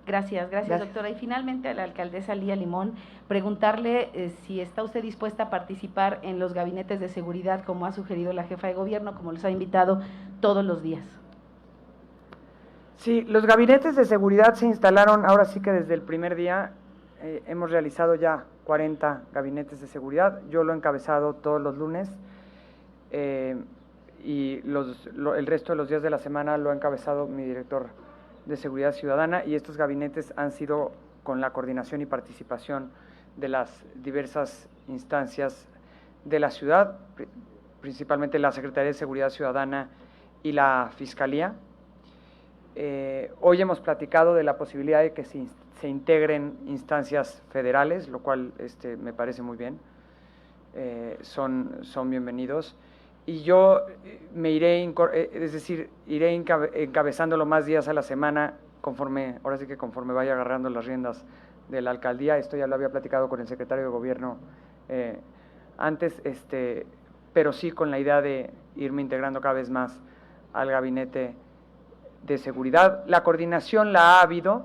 [SPEAKER 7] Gracias, doctora. Y finalmente a la alcaldesa Lía Limón, preguntarle si está usted dispuesta a participar en los gabinetes de seguridad, como ha sugerido la jefa de gobierno, como los ha invitado todos los días.
[SPEAKER 3] Sí, los gabinetes de seguridad se instalaron, ahora sí que desde el primer día hemos realizado ya 40 gabinetes de seguridad. Yo lo he encabezado todos los lunes y el resto de los días de la semana lo ha encabezado mi director de Seguridad Ciudadana, y estos gabinetes han sido con la coordinación y participación de las diversas instancias de la ciudad, principalmente la Secretaría de Seguridad Ciudadana y la Fiscalía. Hoy hemos platicado de la posibilidad de que se integren instancias federales, lo cual me parece muy bien, son bienvenidos. Y yo me iré encabezándolo más días a la semana ahora sí que conforme vaya agarrando las riendas de la alcaldía. Esto ya lo había platicado con el secretario de Gobierno antes, pero sí con la idea de irme integrando cada vez más al gabinete de seguridad. La coordinación la ha habido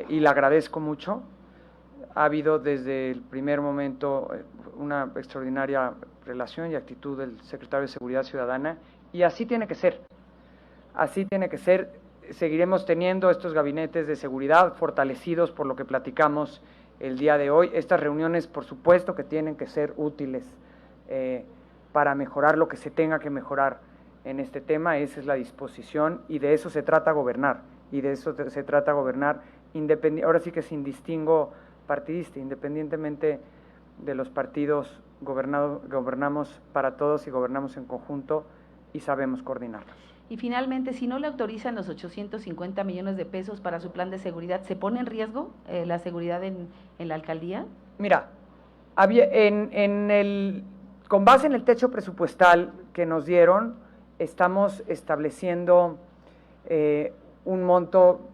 [SPEAKER 3] y la agradezco mucho. Ha habido desde el primer momento una extraordinaria relación y actitud del secretario de Seguridad Ciudadana, y así tiene que ser. Así tiene que ser. Seguiremos teniendo estos gabinetes de seguridad fortalecidos por lo que platicamos el día de hoy. Estas reuniones, por supuesto, que tienen que ser útiles para mejorar lo que se tenga que mejorar en este tema. Esa es la disposición, y de eso se trata gobernar, ahora sí que sin distingo partidista, independientemente de los partidos, gobernamos para todos y gobernamos en conjunto y sabemos coordinarnos.
[SPEAKER 7] Y finalmente, si no le autorizan los 850 millones de pesos para su plan de seguridad, ¿se pone en riesgo la seguridad en la alcaldía?
[SPEAKER 3] Mira, con base en el techo presupuestal que nos dieron, estamos estableciendo un monto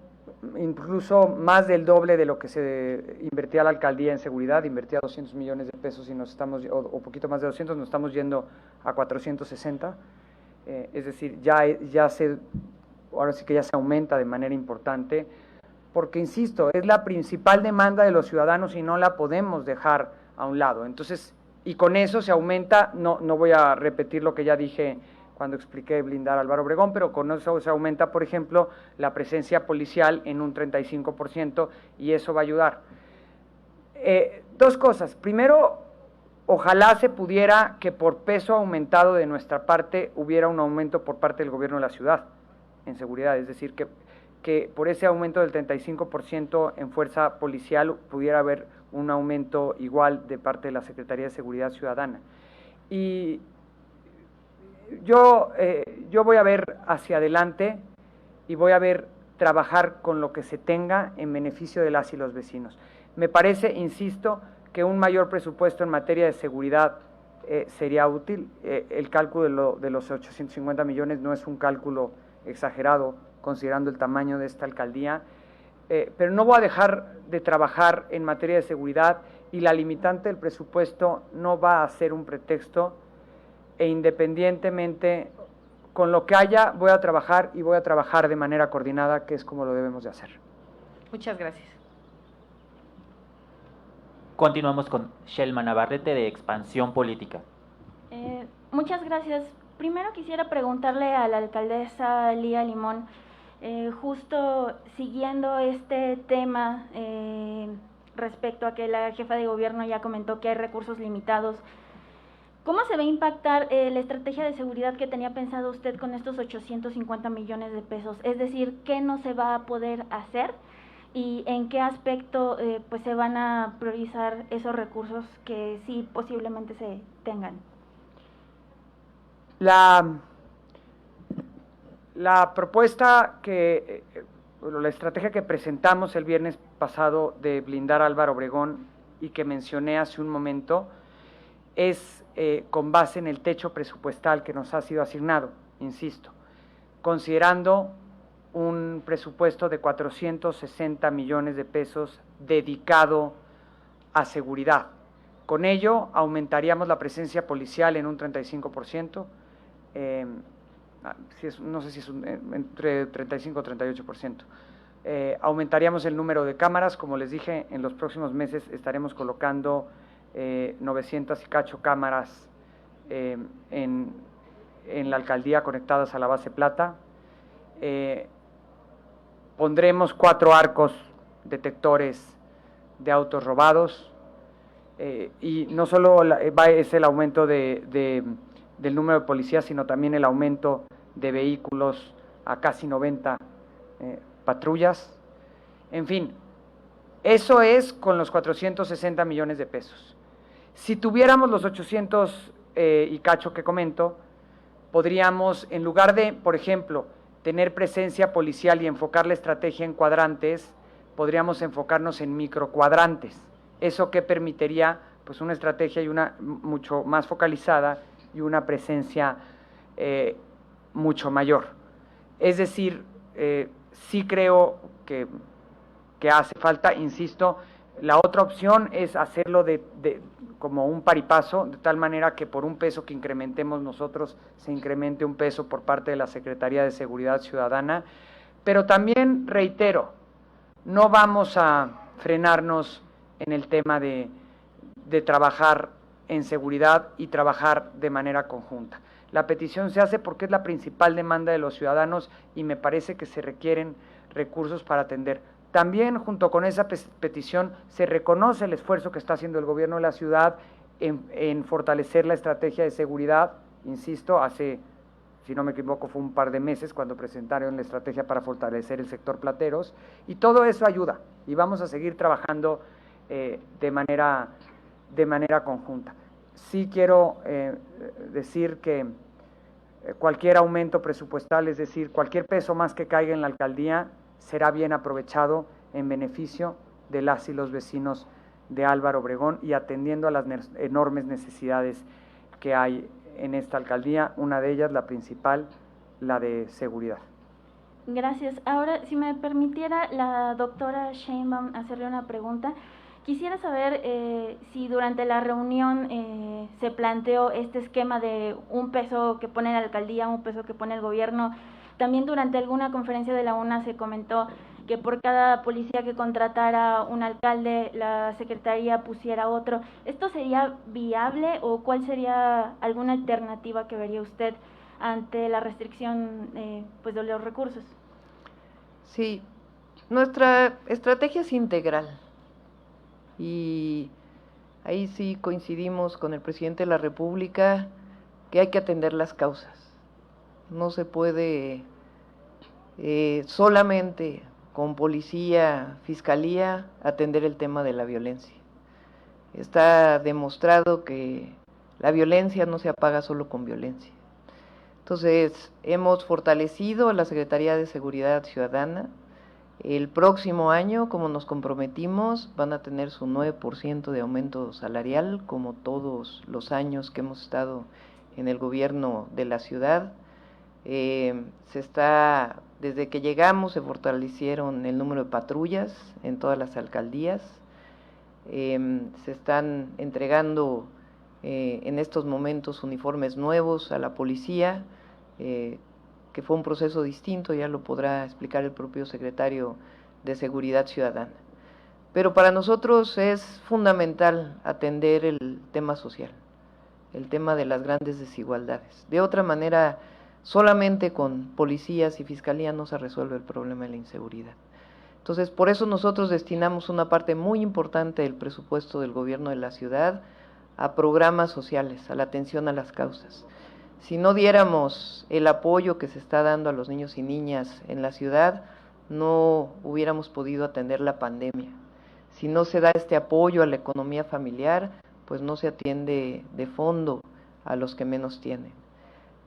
[SPEAKER 3] incluso más del doble de lo que se invertía la alcaldía en seguridad. Invertía 200 millones de pesos y o poquito más de 200, nos estamos yendo a 460. Es decir, ahora sí que ya se aumenta de manera importante, porque insisto, es la principal demanda de los ciudadanos y no la podemos dejar a un lado. Entonces, y con eso se aumenta, no voy a repetir lo que ya dije cuando expliqué blindar a Álvaro Obregón, pero con eso se aumenta, por ejemplo, la presencia policial en un 35%, y eso va a ayudar. Dos cosas. Primero, ojalá se pudiera que por peso aumentado de nuestra parte hubiera un aumento por parte del gobierno de la ciudad en seguridad, es decir, que por ese aumento del 35% en fuerza policial pudiera haber un aumento igual de parte de la Secretaría de Seguridad Ciudadana. Y yo voy a ver hacia adelante y voy a ver trabajar con lo que se tenga en beneficio de las y los vecinos. Me parece, insisto, que un mayor presupuesto en materia de seguridad sería útil. El cálculo de los 850 millones no es un cálculo exagerado, considerando el tamaño de esta alcaldía, pero no voy a dejar de trabajar en materia de seguridad, y la limitante del presupuesto no va a ser un pretexto, e independientemente con lo que haya, voy a trabajar, y voy a trabajar de manera coordinada, que es como lo debemos de hacer.
[SPEAKER 7] Muchas gracias.
[SPEAKER 2] Continuamos con Shelma Navarrete, de Expansión Política.
[SPEAKER 8] Muchas gracias. Primero quisiera preguntarle a la alcaldesa Lía Limón, justo siguiendo este tema respecto a que la jefa de gobierno ya comentó que hay recursos limitados, ¿cómo se va a impactar la estrategia de seguridad que tenía pensado usted con estos 850 millones de pesos? Es decir, ¿qué no se va a poder hacer y en qué aspecto pues se van a priorizar esos recursos que sí posiblemente se tengan?
[SPEAKER 3] La La propuesta la estrategia que presentamos el viernes pasado de blindar a Álvaro Obregón y que mencioné hace un momento es con base en el techo presupuestal que nos ha sido asignado, insisto, considerando un presupuesto de 460 millones de pesos dedicado a seguridad. Con ello aumentaríamos la presencia policial en un 35%, no sé si es entre 35 y 38%. Aumentaríamos el número de cámaras, como les dije, en los próximos meses estaremos colocando 900 y cacho cámaras en la alcaldía conectadas a la base Plata. Pondremos 4 arcos detectores de autos robados, y no solo es el aumento del número de policías, sino también el aumento de vehículos a casi 90 patrullas. En fin, eso es con los 460 millones de pesos. Si tuviéramos los 800 y cacho que comento, podríamos, en lugar de, por ejemplo, tener presencia policial y enfocar la estrategia en cuadrantes, podríamos enfocarnos en microcuadrantes. Eso que permitiría pues una estrategia y una mucho más focalizada y una presencia mucho mayor. Es decir, sí creo que hace falta, insisto, la otra opción es hacerlo como un paripaso, de tal manera que por un peso que incrementemos nosotros, se incremente un peso por parte de la Secretaría de Seguridad Ciudadana, pero también reitero, no vamos a frenarnos en el tema de trabajar en seguridad y trabajar de manera conjunta. La petición se hace porque es la principal demanda de los ciudadanos y me parece que se requieren recursos para atender. También, junto con esa petición, se reconoce el esfuerzo que está haciendo el gobierno de la ciudad en fortalecer la estrategia de seguridad. Insisto, hace, si no me equivoco, fue un par de meses cuando presentaron la estrategia para fortalecer el sector plateros, y todo eso ayuda, y vamos a seguir trabajando de manera conjunta. Sí quiero decir que cualquier aumento presupuestal, es decir, cualquier peso más que caiga en la alcaldía, será bien aprovechado en beneficio de las y los vecinos de Álvaro Obregón y atendiendo a las enormes necesidades que hay en esta alcaldía, una de ellas, la principal, la de seguridad.
[SPEAKER 8] Gracias. Ahora, si me permitiera la doctora Sheinbaum hacerle una pregunta. Quisiera saber si durante la reunión se planteó este esquema de un peso que pone la alcaldía, un peso que pone el gobierno. También durante alguna conferencia de la UNA se comentó que por cada policía que contratara un alcalde, la secretaría pusiera otro. ¿Esto sería viable o cuál sería alguna alternativa que vería usted ante la restricción pues de los recursos?
[SPEAKER 5] Sí, nuestra estrategia es integral y ahí sí coincidimos con el presidente de la República que hay que atender las causas. No se puede solamente con policía, fiscalía, atender el tema de la violencia. Está demostrado que la violencia no se apaga solo con violencia. Entonces, hemos fortalecido a la Secretaría de Seguridad Ciudadana. El próximo año, como nos comprometimos, van a tener su 9% de aumento salarial, como todos los años que hemos estado en el gobierno de la ciudad. Desde que llegamos se fortalecieron el número de patrullas en todas las alcaldías. Se están entregando en estos momentos uniformes nuevos a la policía, que fue un proceso distinto, ya lo podrá explicar el propio secretario de Seguridad Ciudadana. Pero para nosotros es fundamental atender el tema social, el tema de las grandes desigualdades. De otra manera, solamente con policías y fiscalía no se resuelve el problema de la inseguridad. Entonces, por eso nosotros destinamos una parte muy importante del presupuesto del gobierno de la ciudad a programas sociales, a la atención a las causas. Si no diéramos el apoyo que se está dando a los niños y niñas en la ciudad, no hubiéramos podido atender la pandemia. Si no se da este apoyo a la economía familiar, pues no se atiende de fondo a los que menos tienen.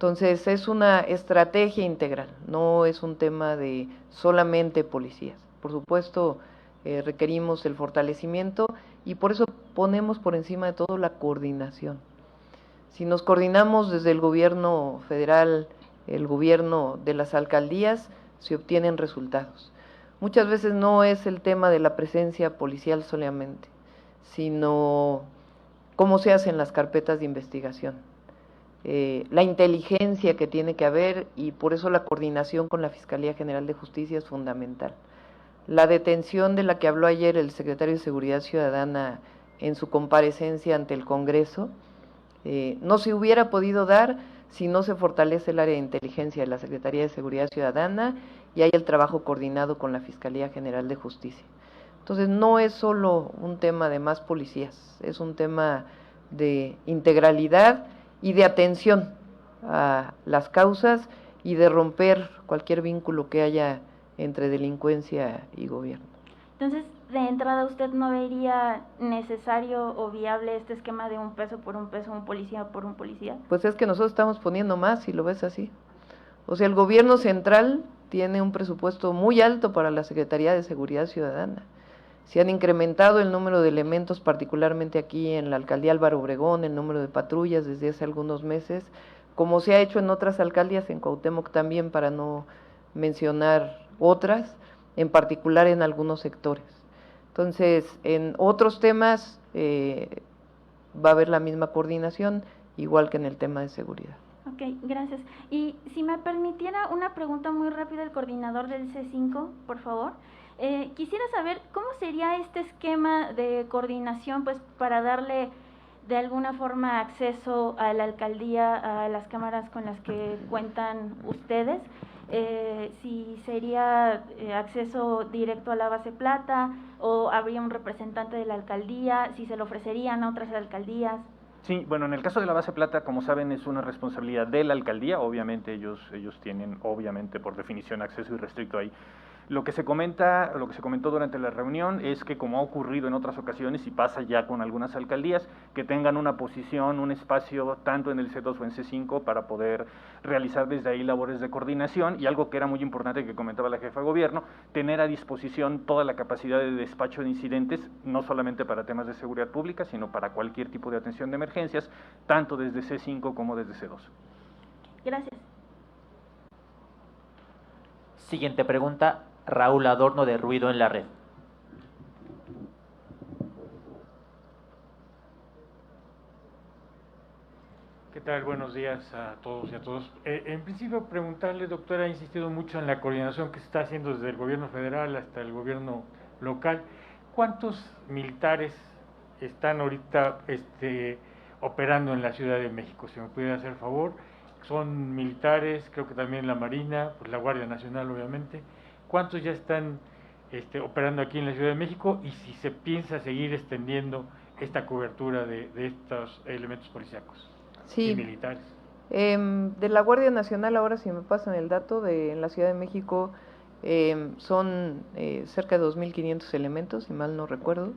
[SPEAKER 5] Entonces, es una estrategia integral, no es un tema de solamente policías. Por supuesto, requerimos el fortalecimiento y por eso ponemos por encima de todo la coordinación. Si nos coordinamos desde el gobierno federal, el gobierno de las alcaldías, se obtienen resultados. Muchas veces no es el tema de la presencia policial solamente, sino cómo se hacen las carpetas de investigación, la inteligencia que tiene que haber, y por eso la coordinación con la Fiscalía General de Justicia es fundamental. La detención de la que habló ayer el secretario de Seguridad Ciudadana en su comparecencia ante el Congreso no se hubiera podido dar si no se fortalece el área de inteligencia de la Secretaría de Seguridad Ciudadana y hay el trabajo coordinado con la Fiscalía General de Justicia. Entonces, no es solo un tema de más policías, es un tema de integralidad y de atención a las causas y de romper cualquier vínculo que haya entre delincuencia y gobierno.
[SPEAKER 8] Entonces, de entrada, ¿usted no vería necesario o viable este esquema de un peso, un policía por un policía?
[SPEAKER 5] Pues es que nosotros estamos poniendo más, si lo ves así. O sea, el gobierno central tiene un presupuesto muy alto para la Secretaría de Seguridad Ciudadana. Se han incrementado el número de elementos, particularmente aquí en la alcaldía Álvaro Obregón, el número de patrullas desde hace algunos meses, como se ha hecho en otras alcaldías, en Cuauhtémoc también, para no mencionar otras, en particular en algunos sectores. Entonces, en otros temas va a haber la misma coordinación, igual que en el tema de seguridad.
[SPEAKER 8] Ok, gracias. Y si me permitiera una pregunta muy rápida al coordinador del C5, por favor. Quisiera saber cómo sería este esquema de coordinación, pues, para darle de alguna forma acceso a la alcaldía, a las cámaras con las que cuentan ustedes. Si sería acceso directo a la base plata o habría un representante de la alcaldía, si se lo ofrecerían a otras alcaldías.
[SPEAKER 6] Sí, bueno, en el caso de la base plata, como saben, es una responsabilidad de la alcaldía. Obviamente ellos tienen, obviamente, por definición, acceso irrestricto ahí. Lo que se comentó durante la reunión es que, como ha ocurrido en otras ocasiones y pasa ya con algunas alcaldías, que tengan una posición, un espacio tanto en el C2 o en C5 para poder realizar desde ahí labores de coordinación, y algo que era muy importante que comentaba la jefa de gobierno, tener a disposición toda la capacidad de despacho de incidentes, no solamente para temas de seguridad pública, sino para cualquier tipo de atención de emergencias, tanto desde C5 como desde C2.
[SPEAKER 8] Gracias.
[SPEAKER 2] Siguiente pregunta, Raúl Adorno, de Ruido en la Red.
[SPEAKER 9] ¿Qué tal? Buenos días a todos y a todos. En principio, preguntarle, doctora, ha insistido mucho en la coordinación que se está haciendo desde el gobierno federal hasta el gobierno local. ¿Cuántos militares están ahorita operando en la Ciudad de México? Si me pudiera hacer favor. Son militares, creo que también la Marina, pues la Guardia Nacional, obviamente. ¿Cuántos ya están operando aquí en la Ciudad de México? Y si se piensa seguir extendiendo esta cobertura de estos elementos policíacos y militares.
[SPEAKER 5] De la Guardia Nacional, ahora si me pasan el dato, en la Ciudad de México son cerca de 2.500 elementos, si mal no recuerdo.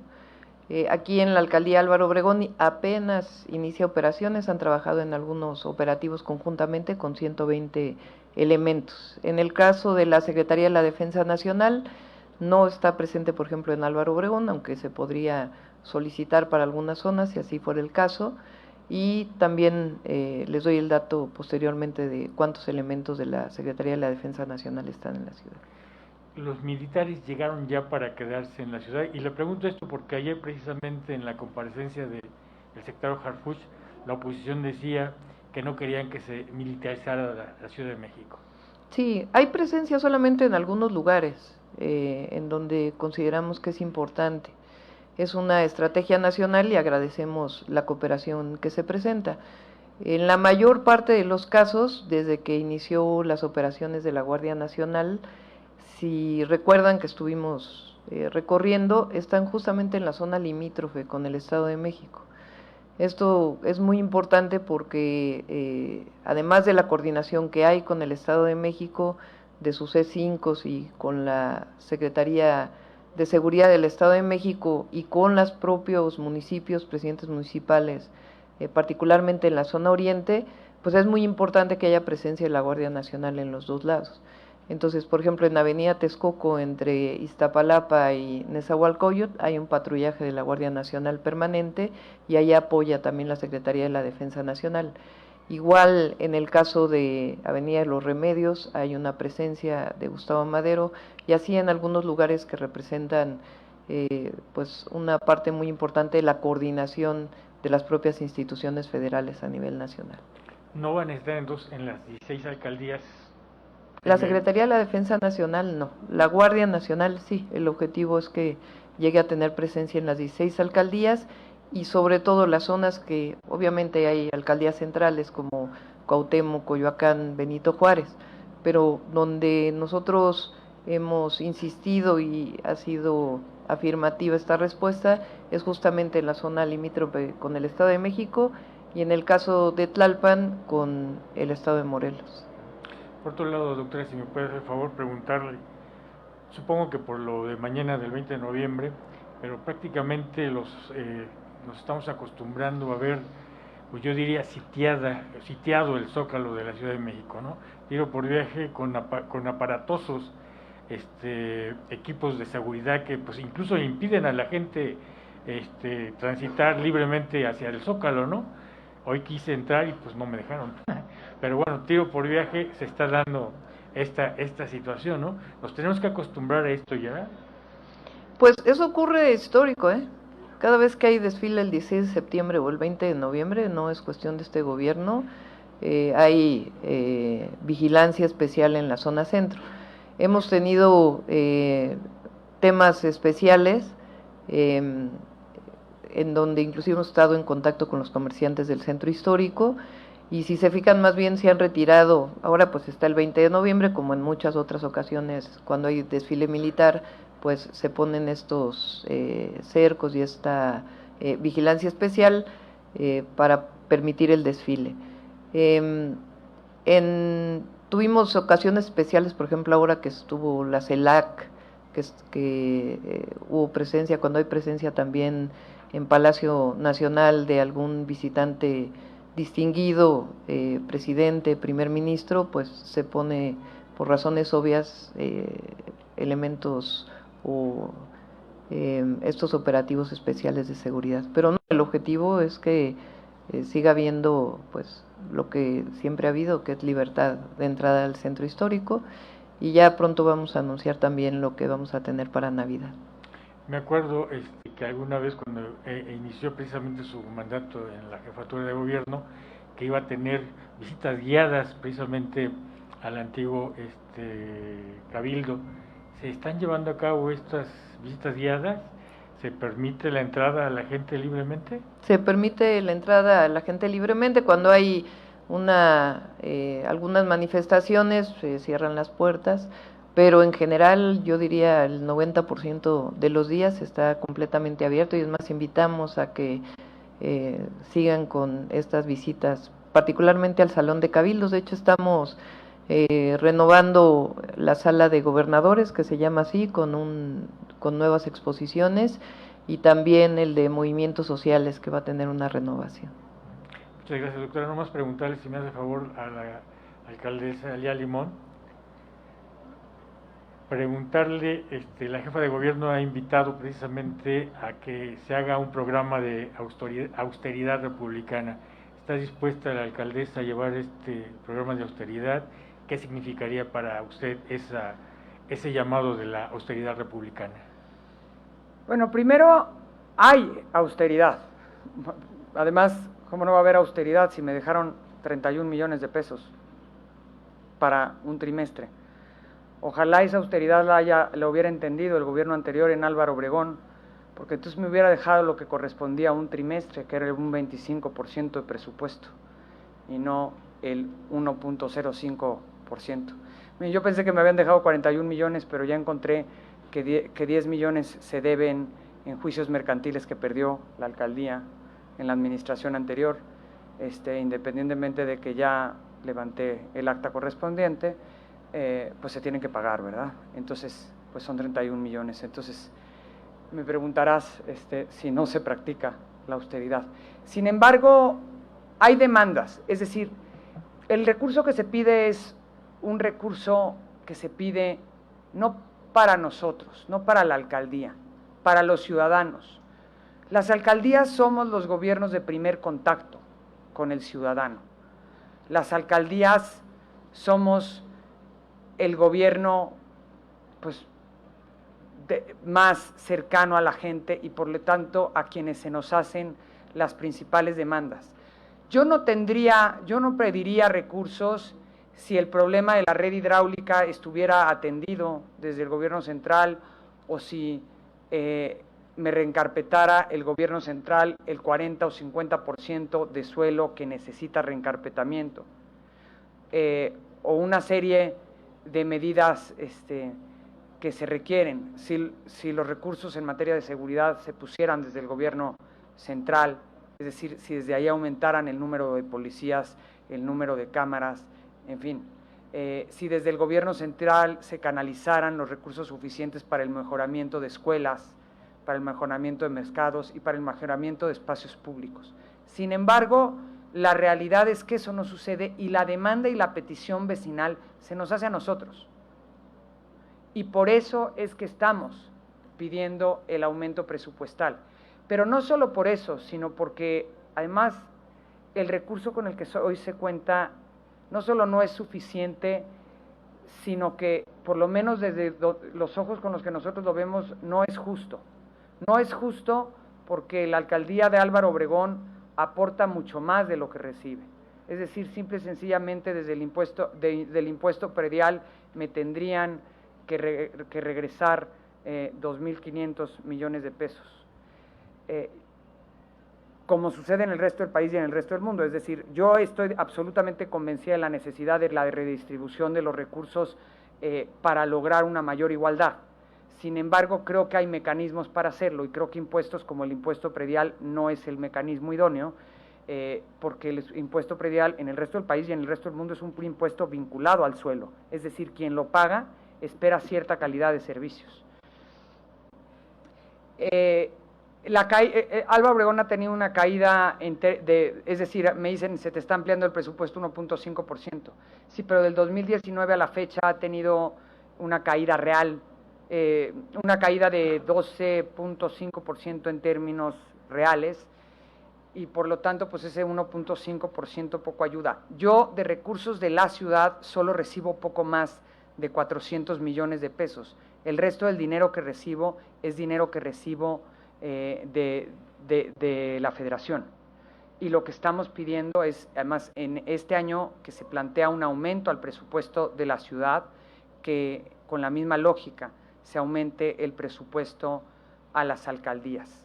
[SPEAKER 5] Aquí en la alcaldía Álvaro Obregón apenas inicia operaciones, han trabajado en algunos operativos conjuntamente con 120 elementos. En el caso de la Secretaría de la Defensa Nacional, no está presente, por ejemplo, en Álvaro Obregón, aunque se podría solicitar para algunas zonas, si así fuera el caso, y también les doy el dato posteriormente de cuántos elementos de la Secretaría de la Defensa Nacional están en la ciudad.
[SPEAKER 9] Los militares llegaron ya para quedarse en la ciudad, y le pregunto esto porque ayer precisamente en la comparecencia del secretario Harfuch, la oposición decía que no querían que se militarizara la Ciudad de México.
[SPEAKER 5] Sí, hay presencia solamente en algunos lugares en donde consideramos que es importante. Es una estrategia nacional y agradecemos la cooperación que se presenta. En la mayor parte de los casos, desde que inició las operaciones de la Guardia Nacional, si recuerdan que estuvimos recorriendo, están justamente en la zona limítrofe con el Estado de México. Esto es muy importante porque además de la coordinación que hay con el Estado de México, de sus C5 y con la Secretaría de Seguridad del Estado de México y con los propios municipios, presidentes municipales, particularmente en la zona oriente, pues es muy importante que haya presencia de la Guardia Nacional en los dos lados. Entonces, por ejemplo, en Avenida Texcoco, entre Iztapalapa y Nezahualcóyotl, hay un patrullaje de la Guardia Nacional permanente y ahí apoya también la Secretaría de la Defensa Nacional. Igual en el caso de Avenida de los Remedios hay una presencia de Gustavo Madero y así en algunos lugares que representan pues una parte muy importante de la coordinación de las propias instituciones federales a nivel nacional.
[SPEAKER 9] ¿No van a estar en las 16 alcaldías?
[SPEAKER 5] La Secretaría de la Defensa Nacional no, la Guardia Nacional sí, el objetivo es que llegue a tener presencia en las 16 alcaldías y sobre todo las zonas que obviamente hay alcaldías centrales como Cuauhtémoc, Coyoacán, Benito Juárez, pero donde nosotros hemos insistido y ha sido afirmativa esta respuesta es justamente en la zona limítrofe con el Estado de México y en el caso de Tlalpan con el Estado de Morelos.
[SPEAKER 9] Por otro lado, doctora, si me puede hacer favor preguntarle, supongo que por lo de mañana del 20 de noviembre, pero prácticamente nos estamos acostumbrando a ver, pues yo diría sitiado el Zócalo de la Ciudad de México, ¿no? Tiro por viaje con aparatosos equipos de seguridad que pues incluso impiden a la gente transitar libremente hacia el Zócalo, ¿no? Hoy quise entrar y pues no me dejaron. Pero bueno, tiro por viaje se está dando esta situación, ¿no? Nos tenemos que acostumbrar a esto ya.
[SPEAKER 5] Pues eso ocurre histórico, ¿eh? Cada vez que hay desfile el 16 de septiembre o el 20 de noviembre, no es cuestión de este gobierno, hay vigilancia especial en la zona centro. Hemos tenido temas especiales en donde inclusive hemos estado en contacto con los comerciantes del centro histórico y si se fijan más bien se han retirado, ahora pues está el 20 de noviembre como en muchas otras ocasiones cuando hay desfile militar, pues se ponen estos cercos y esta vigilancia especial para permitir el desfile. Tuvimos ocasiones especiales, por ejemplo, ahora que estuvo la CELAC, que hubo presencia, cuando hay presencia también en Palacio Nacional de algún visitante distinguido, presidente, primer ministro, pues se pone por razones obvias elementos o estos operativos especiales de seguridad. Pero no, el objetivo es que siga habiendo pues lo que siempre ha habido, que es libertad de entrada al centro histórico, y ya pronto vamos a anunciar también lo que vamos a tener para Navidad.
[SPEAKER 9] Me acuerdo que alguna vez cuando inició precisamente su mandato en la jefatura de gobierno, que iba a tener visitas guiadas precisamente al antiguo Cabildo. ¿Se están llevando a cabo estas visitas guiadas? ¿Se permite la entrada a la gente libremente?
[SPEAKER 5] Se permite la entrada a la gente libremente. Cuando hay algunas manifestaciones se cierran las puertas, pero en general yo diría el 90% de los días está completamente abierto y es más, invitamos a que sigan con estas visitas, particularmente al Salón de Cabildos. De hecho estamos renovando la sala de gobernadores, que se llama así, con nuevas exposiciones, y también el de movimientos sociales, que va a tener una renovación.
[SPEAKER 9] Muchas gracias, doctora. Nomás preguntarle si me hace favor a la alcaldesa Lía Limón. Preguntarle, la jefa de gobierno ha invitado precisamente a que se haga un programa de austeridad republicana. ¿Está dispuesta la alcaldesa a llevar este programa de austeridad? ¿Qué significaría para usted ese llamado de la austeridad republicana?
[SPEAKER 3] Bueno, primero hay austeridad. Además, ¿cómo no va a haber austeridad si me dejaron 31 millones de pesos para un trimestre? Ojalá esa austeridad la hubiera entendido el gobierno anterior en Álvaro Obregón, porque entonces me hubiera dejado lo que correspondía a un trimestre, que era un 25% de presupuesto, y no el 1.05%. Yo pensé que me habían dejado 41 millones, pero ya encontré que 10 millones se deben en juicios mercantiles que perdió la alcaldía en la administración anterior, independientemente de que ya levanté el acta correspondiente, pues se tienen que pagar, ¿verdad? Entonces, pues son 31 millones. Entonces, me preguntarás si no se practica la austeridad. Sin embargo, hay demandas, es decir, El recurso que se pide es un recurso que se pide no para nosotros, no para la alcaldía, para los ciudadanos. Las alcaldías somos los gobiernos de primer contacto con el ciudadano. Las alcaldías somos el gobierno pues, más cercano a la gente y por lo tanto a quienes se nos hacen las principales demandas. Yo no pediría recursos si el problema de la red hidráulica estuviera atendido desde el gobierno central o si me reencarpetara el gobierno central el 40 o 50% de suelo que necesita reencarpetamiento, o una serie de medidas que se requieren. Si los recursos en materia de seguridad se pusieran desde el gobierno central, es decir, si desde ahí aumentaran el número de policías, el número de cámaras, en fin, si desde el gobierno central se canalizaran los recursos suficientes para el mejoramiento de escuelas, para el mejoramiento de mercados y para el mejoramiento de espacios públicos. Sin embargo, la realidad es que eso no sucede y la demanda y la petición vecinal se nos hace a nosotros. Y por eso es que estamos pidiendo el aumento presupuestal. Pero no solo por eso, sino porque además el recurso con el que hoy se cuenta no solo no es suficiente, sino que por lo menos desde los ojos con los que nosotros lo vemos no es justo. No es justo porque la alcaldía de Álvaro Obregón aporta mucho más de lo que recibe. Es decir, simple y sencillamente desde el del impuesto predial me tendrían que regresar 2.500 millones de pesos. Como sucede en el resto del país y en el resto del mundo. Es decir, yo estoy absolutamente convencida de la necesidad de la redistribución de los recursos para lograr una mayor igualdad. Sin embargo, creo que hay mecanismos para hacerlo y creo que impuestos como el impuesto predial no es el mecanismo idóneo, porque el impuesto predial en el resto del país y en el resto del mundo es un impuesto vinculado al suelo. Es decir, quien lo paga espera cierta calidad de servicios. Álvaro Obregón ha tenido una caída, es decir, me dicen, se te está ampliando el presupuesto 1.5%. Sí, pero del 2019 a la fecha ha tenido una caída real, una caída de 12.5% en términos reales, y por lo tanto, pues ese 1.5% poco ayuda. Yo de recursos de la ciudad solo recibo poco más de 400 millones de pesos. El resto del dinero que recibo es dinero que recibo de la federación. Y lo que estamos pidiendo es, además, en este año que se plantea un aumento al presupuesto de la ciudad, que con la misma lógica se aumente el presupuesto a las alcaldías.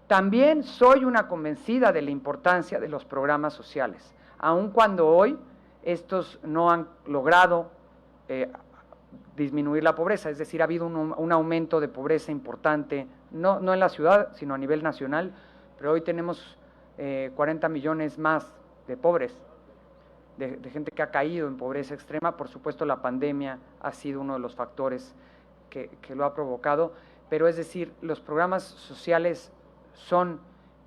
[SPEAKER 3] También soy una convencida de la importancia de los programas sociales, aun cuando hoy estos no han logrado disminuir la pobreza, es decir, ha habido un aumento de pobreza importante, no en la ciudad, sino a nivel nacional, pero hoy tenemos 40 millones más de pobres, de gente que ha caído en pobreza extrema. Por supuesto, la pandemia ha sido uno de los factores que lo ha provocado, pero es decir, los programas sociales son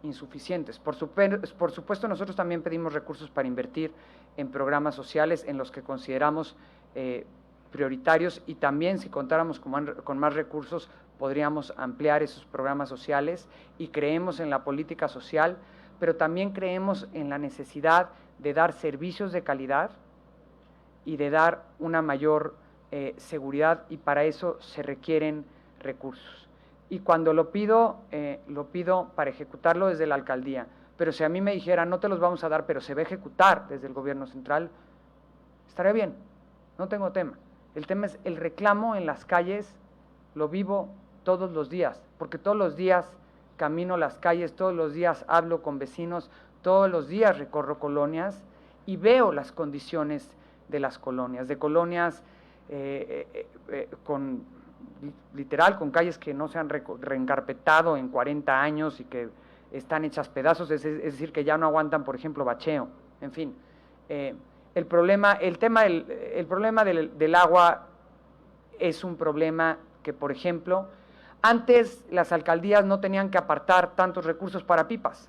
[SPEAKER 3] insuficientes. Por supuesto, nosotros también pedimos recursos para invertir en programas sociales en los que consideramos prioritarios, y también si contáramos con más recursos podríamos ampliar esos programas sociales, y creemos en la política social, pero también creemos en la necesidad de dar servicios de calidad y de dar una mayor seguridad, y para eso se requieren recursos. Y cuando lo pido para ejecutarlo desde la alcaldía, pero si a mí me dijera no te los vamos a dar, pero se va a ejecutar desde el gobierno central, estaría bien, no tengo tema. El tema es el reclamo en las calles, lo vivo todos los días, porque todos los días camino las calles, todos los días hablo con vecinos, todos los días recorro colonias y veo las condiciones de las colonias, literal, con calles que no se han reencarpetado en 40 años y que están hechas pedazos, es decir, que ya no aguantan, por ejemplo, bacheo, en fin. El problema del agua es un problema que, por ejemplo, antes las alcaldías no tenían que apartar tantos recursos para pipas.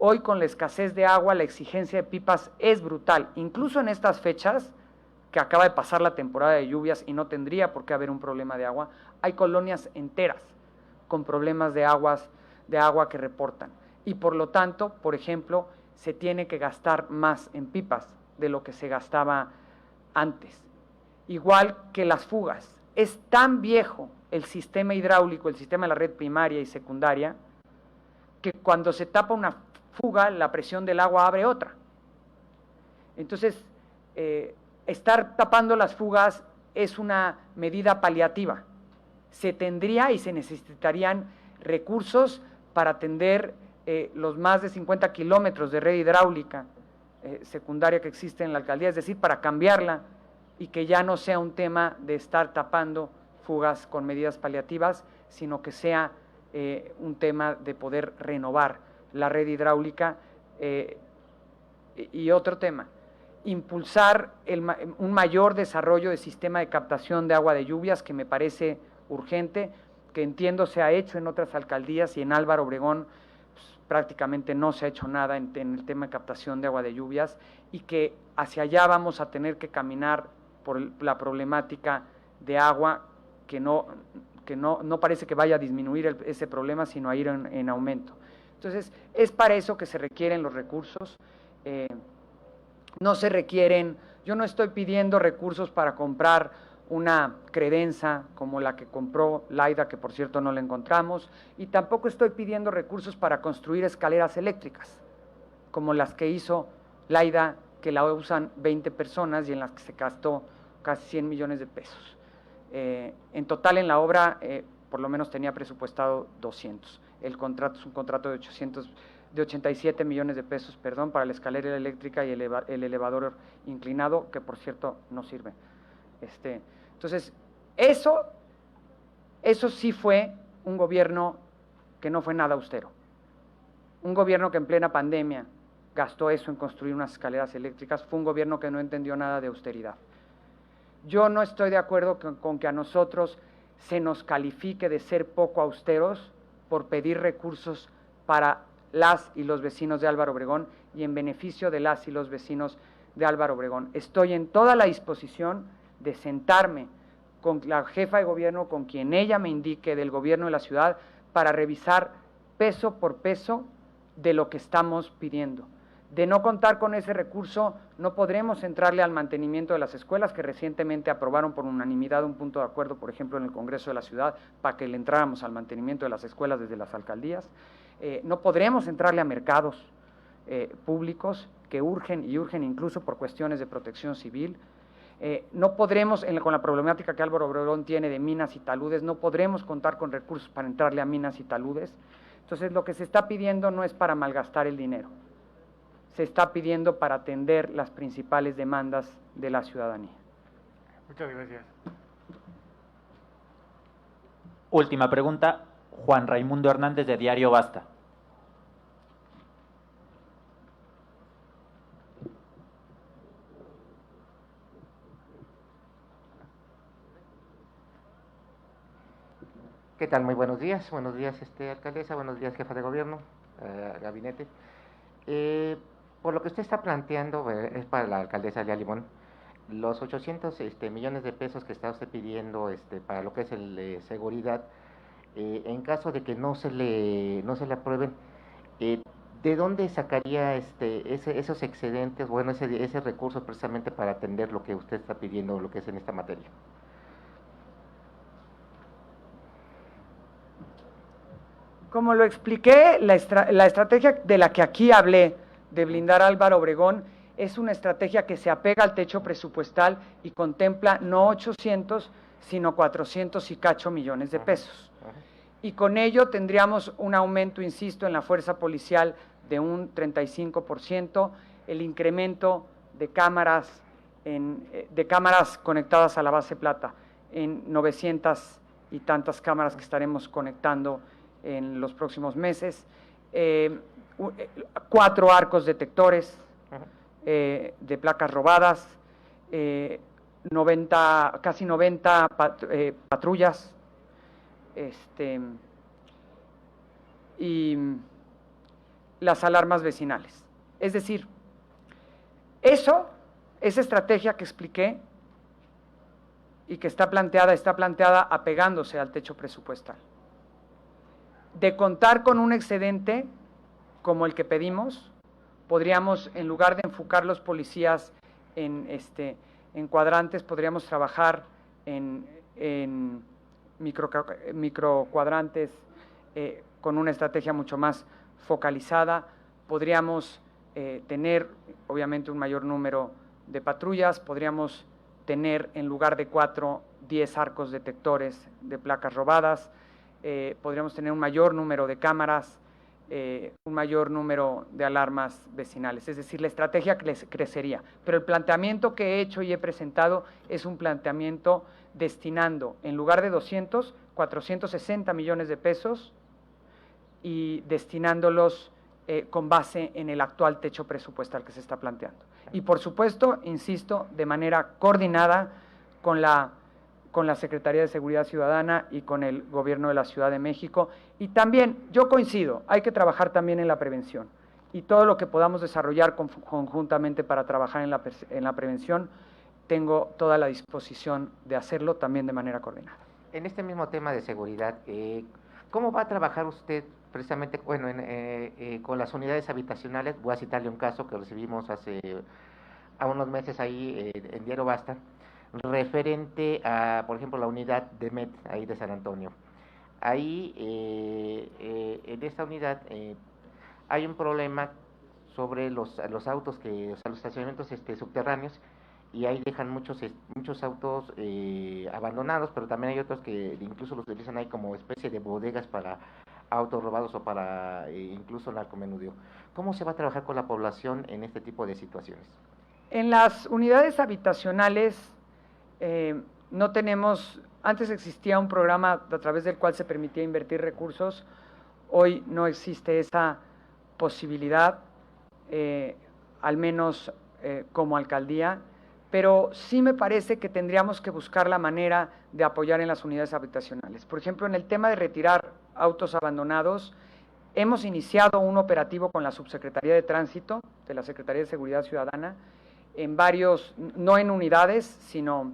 [SPEAKER 3] Hoy, con la escasez de agua, la exigencia de pipas es brutal. Incluso en estas fechas, que acaba de pasar la temporada de lluvias y no tendría por qué haber un problema de agua, hay colonias enteras con problemas de agua que reportan. Y por lo tanto, por ejemplo, se tiene que gastar más en pipas de lo que se gastaba antes. Igual que las fugas. Es tan viejo el sistema hidráulico, el sistema de la red primaria y secundaria, que cuando se tapa una fuga, la presión del agua abre otra. Entonces, estar tapando las fugas es una medida paliativa. Se tendría y se necesitarían recursos para atender los más de 50 kilómetros de red hidráulica secundaria que existe en la alcaldía, es decir, para cambiarla y que ya no sea un tema de estar tapando fugas con medidas paliativas, sino que sea un tema de poder renovar la red hidráulica. Y otro tema, impulsar un mayor desarrollo del sistema de captación de agua de lluvias, que me parece urgente, que entiendo se ha hecho en otras alcaldías y en Álvaro Obregón pues, prácticamente no se ha hecho nada en el tema de captación de agua de lluvias, y que hacia allá vamos a tener que caminar por la problemática de agua, que no parece que vaya a disminuir ese problema, sino a ir en aumento. Entonces, es para eso que se requieren los recursos. No se requieren, yo no estoy pidiendo recursos para comprar una credenza como la que compró Laida, que por cierto no la encontramos, y tampoco estoy pidiendo recursos para construir escaleras eléctricas, como las que hizo Laida, que la usan 20 personas y en las que se gastó casi 100 millones de pesos. En total en la obra por lo menos tenía presupuestado 200. El contrato es un contrato de 87 millones de pesos, perdón, para la escalera eléctrica y el elevador inclinado, que por cierto no sirve. Entonces, eso sí fue un gobierno que no fue nada austero. Un gobierno que en plena pandemia gastó eso en construir unas escaleras eléctricas, fue un gobierno que no entendió nada de austeridad. Yo no estoy de acuerdo con que a nosotros se nos califique de ser poco austeros por pedir recursos para las y los vecinos de Álvaro Obregón y en beneficio de las y los vecinos de Álvaro Obregón. Estoy en toda la disposición de sentarme con la jefa de gobierno, con quien ella me indique del gobierno de la ciudad, para revisar peso por peso de lo que estamos pidiendo. De no contar con ese recurso, no podremos entrarle al mantenimiento de las escuelas, que recientemente aprobaron por unanimidad un punto de acuerdo, por ejemplo, en el Congreso de la Ciudad, para que le entráramos al mantenimiento de las escuelas desde las alcaldías. No podremos entrarle a mercados públicos que urgen incluso por cuestiones de protección civil. No podremos, con la problemática que Álvaro Obregón tiene de minas y taludes, no podremos contar con recursos para entrarle a minas y taludes. Entonces, lo que se está pidiendo no es para malgastar el dinero, se está pidiendo para atender las principales demandas de la ciudadanía.
[SPEAKER 9] Muchas gracias.
[SPEAKER 2] Última pregunta, Juan Raimundo Hernández, de Diario Basta.
[SPEAKER 10] ¿Qué tal? Muy buenos días, alcaldesa, buenos días, jefa de gobierno, gabinete. Por lo que usted está planteando, es para la alcaldesa Lía Limón, los 800 millones de pesos que está usted pidiendo para lo que es el seguridad, en caso de que no se le aprueben, ¿de dónde sacaría esos excedentes, bueno, ese recurso precisamente para atender lo que usted está pidiendo, lo que es en esta materia?
[SPEAKER 3] Como lo expliqué, la estrategia de la que aquí hablé, de blindar Álvaro Obregón, es una estrategia que se apega al techo presupuestal y contempla no 800, sino 400 y cacho millones de pesos. Y con ello tendríamos un aumento, insisto, en la fuerza policial de un 35%, el incremento de cámaras conectadas a la base plata en 900 y tantas cámaras que estaremos conectando en los próximos meses, 4 arcos detectores de placas robadas, casi 90 patrullas, y las alarmas vecinales. Es decir, esa estrategia que expliqué y que está planteada apegándose al techo presupuestal. De contar con un excedente como el que pedimos, podríamos, en lugar de enfocar los policías en cuadrantes, podríamos trabajar en microcuadrantes con una estrategia mucho más focalizada. Podríamos tener, obviamente, un mayor número de patrullas, podríamos tener, en lugar de 4, 10 arcos detectores de placas robadas, podríamos tener un mayor número de cámaras, un mayor número de alarmas vecinales. Es decir, la estrategia crecería. Pero el planteamiento que he hecho y he presentado es un planteamiento destinando, en lugar de 200, 460 millones de pesos y destinándolos con base en el actual techo presupuestal que se está planteando. Y por supuesto, insisto, de manera coordinada con la Secretaría de Seguridad Ciudadana y con el Gobierno de la Ciudad de México. Y también, yo coincido, hay que trabajar también en la prevención. Y todo lo que podamos desarrollar conjuntamente para trabajar en la prevención, tengo toda la disposición de hacerlo también de manera coordinada.
[SPEAKER 10] En este mismo tema de seguridad, ¿cómo va a trabajar usted precisamente, bueno, con las unidades habitacionales? Voy a citarle un caso que recibimos hace unos meses ahí en Diario Basta, referente a, por ejemplo, la unidad de MET, ahí de San Antonio. Ahí, en esta unidad, hay un problema sobre los autos, los estacionamientos subterráneos, y ahí dejan muchos autos abandonados, pero también hay otros que incluso los utilizan ahí como especie de bodegas para autos robados o para incluso narcomenudeo. ¿Cómo se va a trabajar con la población en este tipo de situaciones?
[SPEAKER 3] En las unidades habitacionales no tenemos, antes existía un programa a través del cual se permitía invertir recursos, hoy no existe esa posibilidad, al menos como alcaldía, pero sí me parece que tendríamos que buscar la manera de apoyar en las unidades habitacionales. Por ejemplo, en el tema de retirar autos abandonados, hemos iniciado un operativo con la Subsecretaría de Tránsito, de la Secretaría de Seguridad Ciudadana, en varios, no en unidades, sino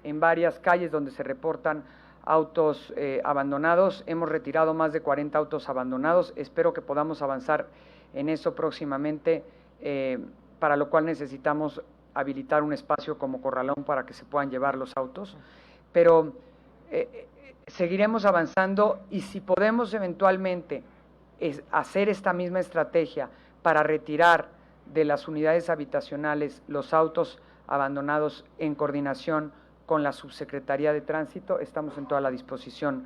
[SPEAKER 3] en varias calles donde se reportan autos abandonados. Hemos retirado más de 40 autos abandonados. Espero que podamos avanzar en eso próximamente, para lo cual necesitamos habilitar un espacio como corralón para que se puedan llevar los autos. Pero seguiremos avanzando, y si podemos eventualmente hacer esta misma estrategia para retirar de las unidades habitacionales los autos abandonados en coordinación con la Subsecretaría de Tránsito, estamos en toda la disposición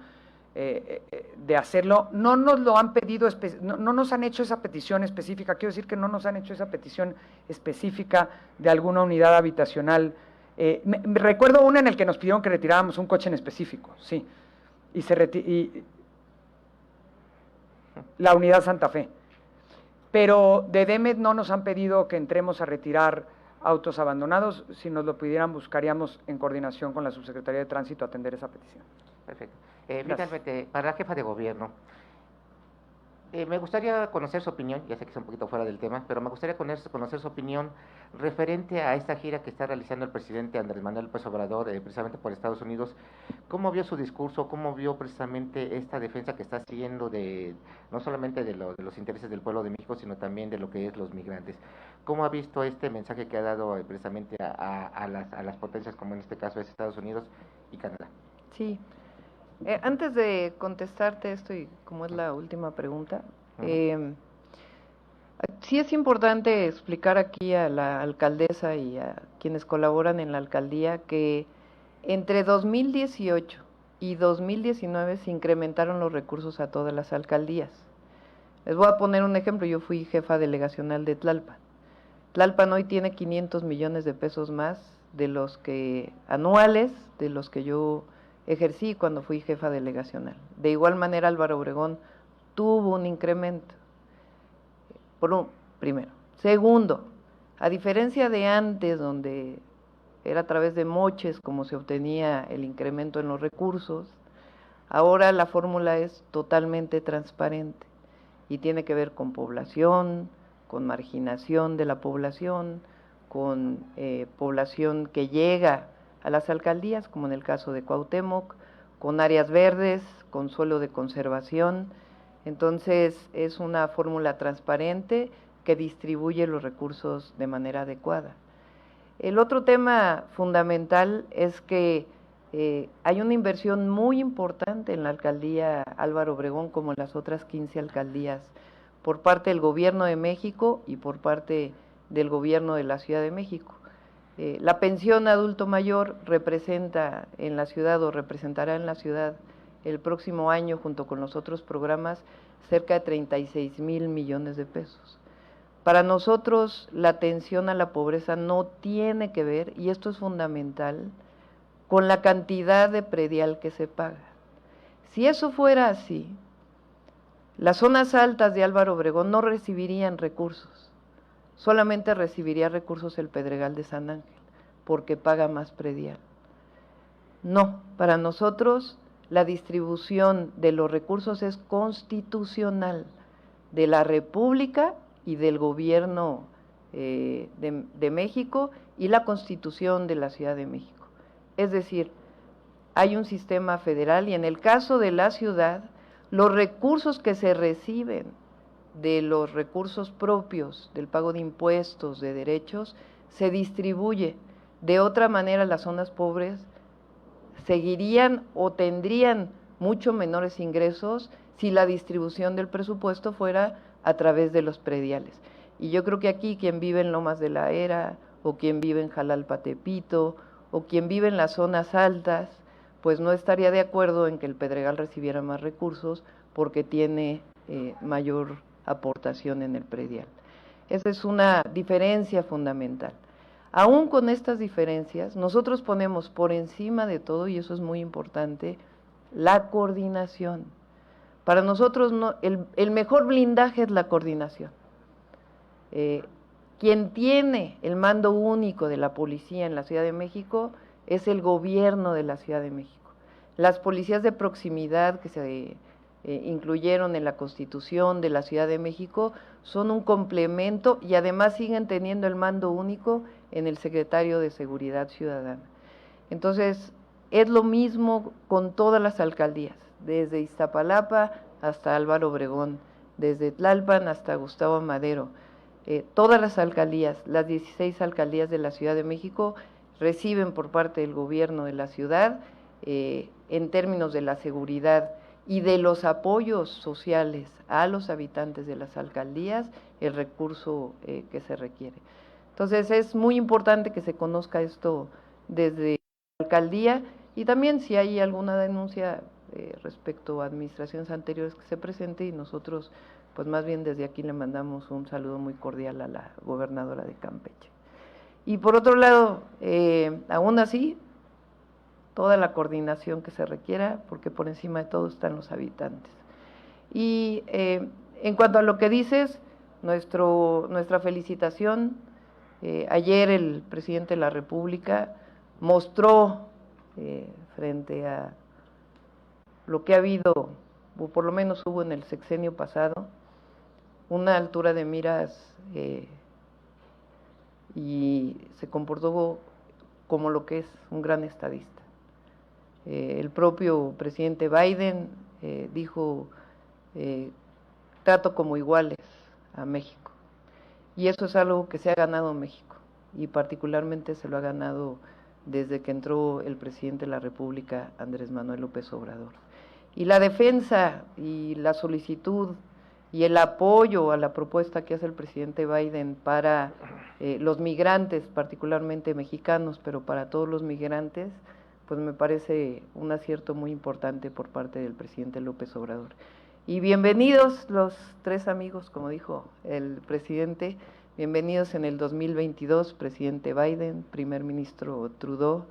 [SPEAKER 3] de hacerlo. No nos lo han pedido, no nos han hecho esa petición específica, quiero decir que no nos han hecho esa petición específica de alguna unidad habitacional. Me recuerdo una en el que nos pidieron que retiráramos un coche en específico, sí, y la unidad Santa Fe. Pero de DEMET no nos han pedido que entremos a retirar autos abandonados. Si nos lo pidieran, buscaríamos en coordinación con la Subsecretaría de Tránsito atender esa petición.
[SPEAKER 10] Perfecto. Finalmente, para la jefa de gobierno, me gustaría conocer su opinión, ya sé que es un poquito fuera del tema, pero me gustaría conocer su opinión referente a esta gira que está realizando el presidente Andrés Manuel López Obrador, precisamente por Estados Unidos. ¿Cómo vio su discurso? ¿Cómo vio precisamente esta defensa que está haciendo no solamente de los intereses del pueblo de México, sino también de lo que es los migrantes? ¿Cómo ha visto este mensaje que ha dado precisamente a las potencias, como en este caso es Estados Unidos y Canadá?
[SPEAKER 5] Sí. Antes de contestarte esto, y como es la última pregunta, sí es importante explicar aquí a la alcaldesa y a quienes colaboran en la alcaldía que entre 2018 y 2019 se incrementaron los recursos a todas las alcaldías. Les voy a poner un ejemplo. Yo fui jefa delegacional de Tlalpan. Tlalpan hoy tiene 500 millones de pesos más de los que anuales, de los que yo ejercí cuando fui jefa delegacional. De igual manera, Álvaro Obregón tuvo un incremento. Primero. Segundo, a diferencia de antes, donde era a través de moches como se obtenía el incremento en los recursos, ahora la fórmula es totalmente transparente. y tiene que ver con población, con marginación de la población, con población que llega a las alcaldías, como en el caso de Cuauhtémoc, con áreas verdes, con suelo de conservación. Entonces, es una fórmula transparente que distribuye los recursos de manera adecuada. El otro tema fundamental es que hay una inversión muy importante en la alcaldía Álvaro Obregón, como en las otras 15 alcaldías, por parte del Gobierno de México y por parte del Gobierno de la Ciudad de México. La pensión adulto mayor representa en la ciudad o representará en la ciudad el próximo año, junto con los otros programas, cerca de 36,000 millones de pesos. Para nosotros, la atención a la pobreza no tiene que ver, y esto es fundamental, con la cantidad de predial que se paga. Si eso fuera así, las zonas altas de Álvaro Obregón no recibirían recursos, solamente recibiría recursos el Pedregal de San Ángel, porque paga más predial. No, para nosotros la distribución de los recursos es constitucional, de la República y del Gobierno de México y la Constitución de la Ciudad de México. Es decir, hay un sistema federal y en el caso de la ciudad, los recursos que se reciben de los recursos propios, del pago de impuestos, de derechos, se distribuye. De otra manera, las zonas pobres seguirían o tendrían mucho menores ingresos si la distribución del presupuesto fuera a través de los prediales. Y yo creo que aquí quien vive en Lomas de la Era, o quien vive en Jalalpa Tepito, o quien vive en las zonas altas, pues no estaría de acuerdo en que el Pedregal recibiera más recursos porque tiene mayor aportación en el predial. Esa es una diferencia fundamental. Aún con estas diferencias, nosotros ponemos por encima de todo, y eso es muy importante, la coordinación. Para nosotros el mejor blindaje es la coordinación. Quien tiene el mando único de la policía en la Ciudad de México es el Gobierno de la Ciudad de México. Las policías de proximidad que se incluyeron en la Constitución de la Ciudad de México son un complemento y además siguen teniendo el mando único en el Secretario de Seguridad Ciudadana. Entonces, es lo mismo con todas las alcaldías, desde Iztapalapa hasta Álvaro Obregón, desde Tlalpan hasta Gustavo Madero. Todas las alcaldías, las 16 alcaldías de la Ciudad de México, reciben por parte del Gobierno de la ciudad, en términos de la seguridad y de los apoyos sociales a los habitantes de las alcaldías, el recurso que se requiere. Entonces, es muy importante que se conozca esto desde la alcaldía, y también si hay alguna denuncia respecto a administraciones anteriores que se presente, y nosotros pues más bien desde aquí le mandamos un saludo muy cordial a la gobernadora de Campeche. Y por otro lado, aún así, toda la coordinación que se requiera, porque por encima de todo están los habitantes. Y en cuanto a lo que dices, nuestra felicitación. Ayer el presidente de la República mostró frente a lo que ha habido, o por lo menos hubo en el sexenio pasado, una altura de miras y se comportó como lo que es un gran estadista. El propio presidente Biden dijo, trato como iguales a México. Y eso es algo que se ha ganado México, y particularmente se lo ha ganado desde que entró el presidente de la República, Andrés Manuel López Obrador. Y la defensa y la solicitud y el apoyo a la propuesta que hace el presidente Biden para los migrantes, particularmente mexicanos, pero para todos los migrantes, pues me parece un acierto muy importante por parte del presidente López Obrador. Y bienvenidos los tres amigos, como dijo el presidente, bienvenidos en el 2022, presidente Biden, primer ministro Trudeau,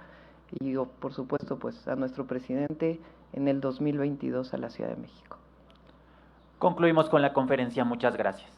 [SPEAKER 5] y por supuesto pues a nuestro presidente en el 2022 a la Ciudad de México.
[SPEAKER 2] Concluimos con la conferencia. Muchas gracias.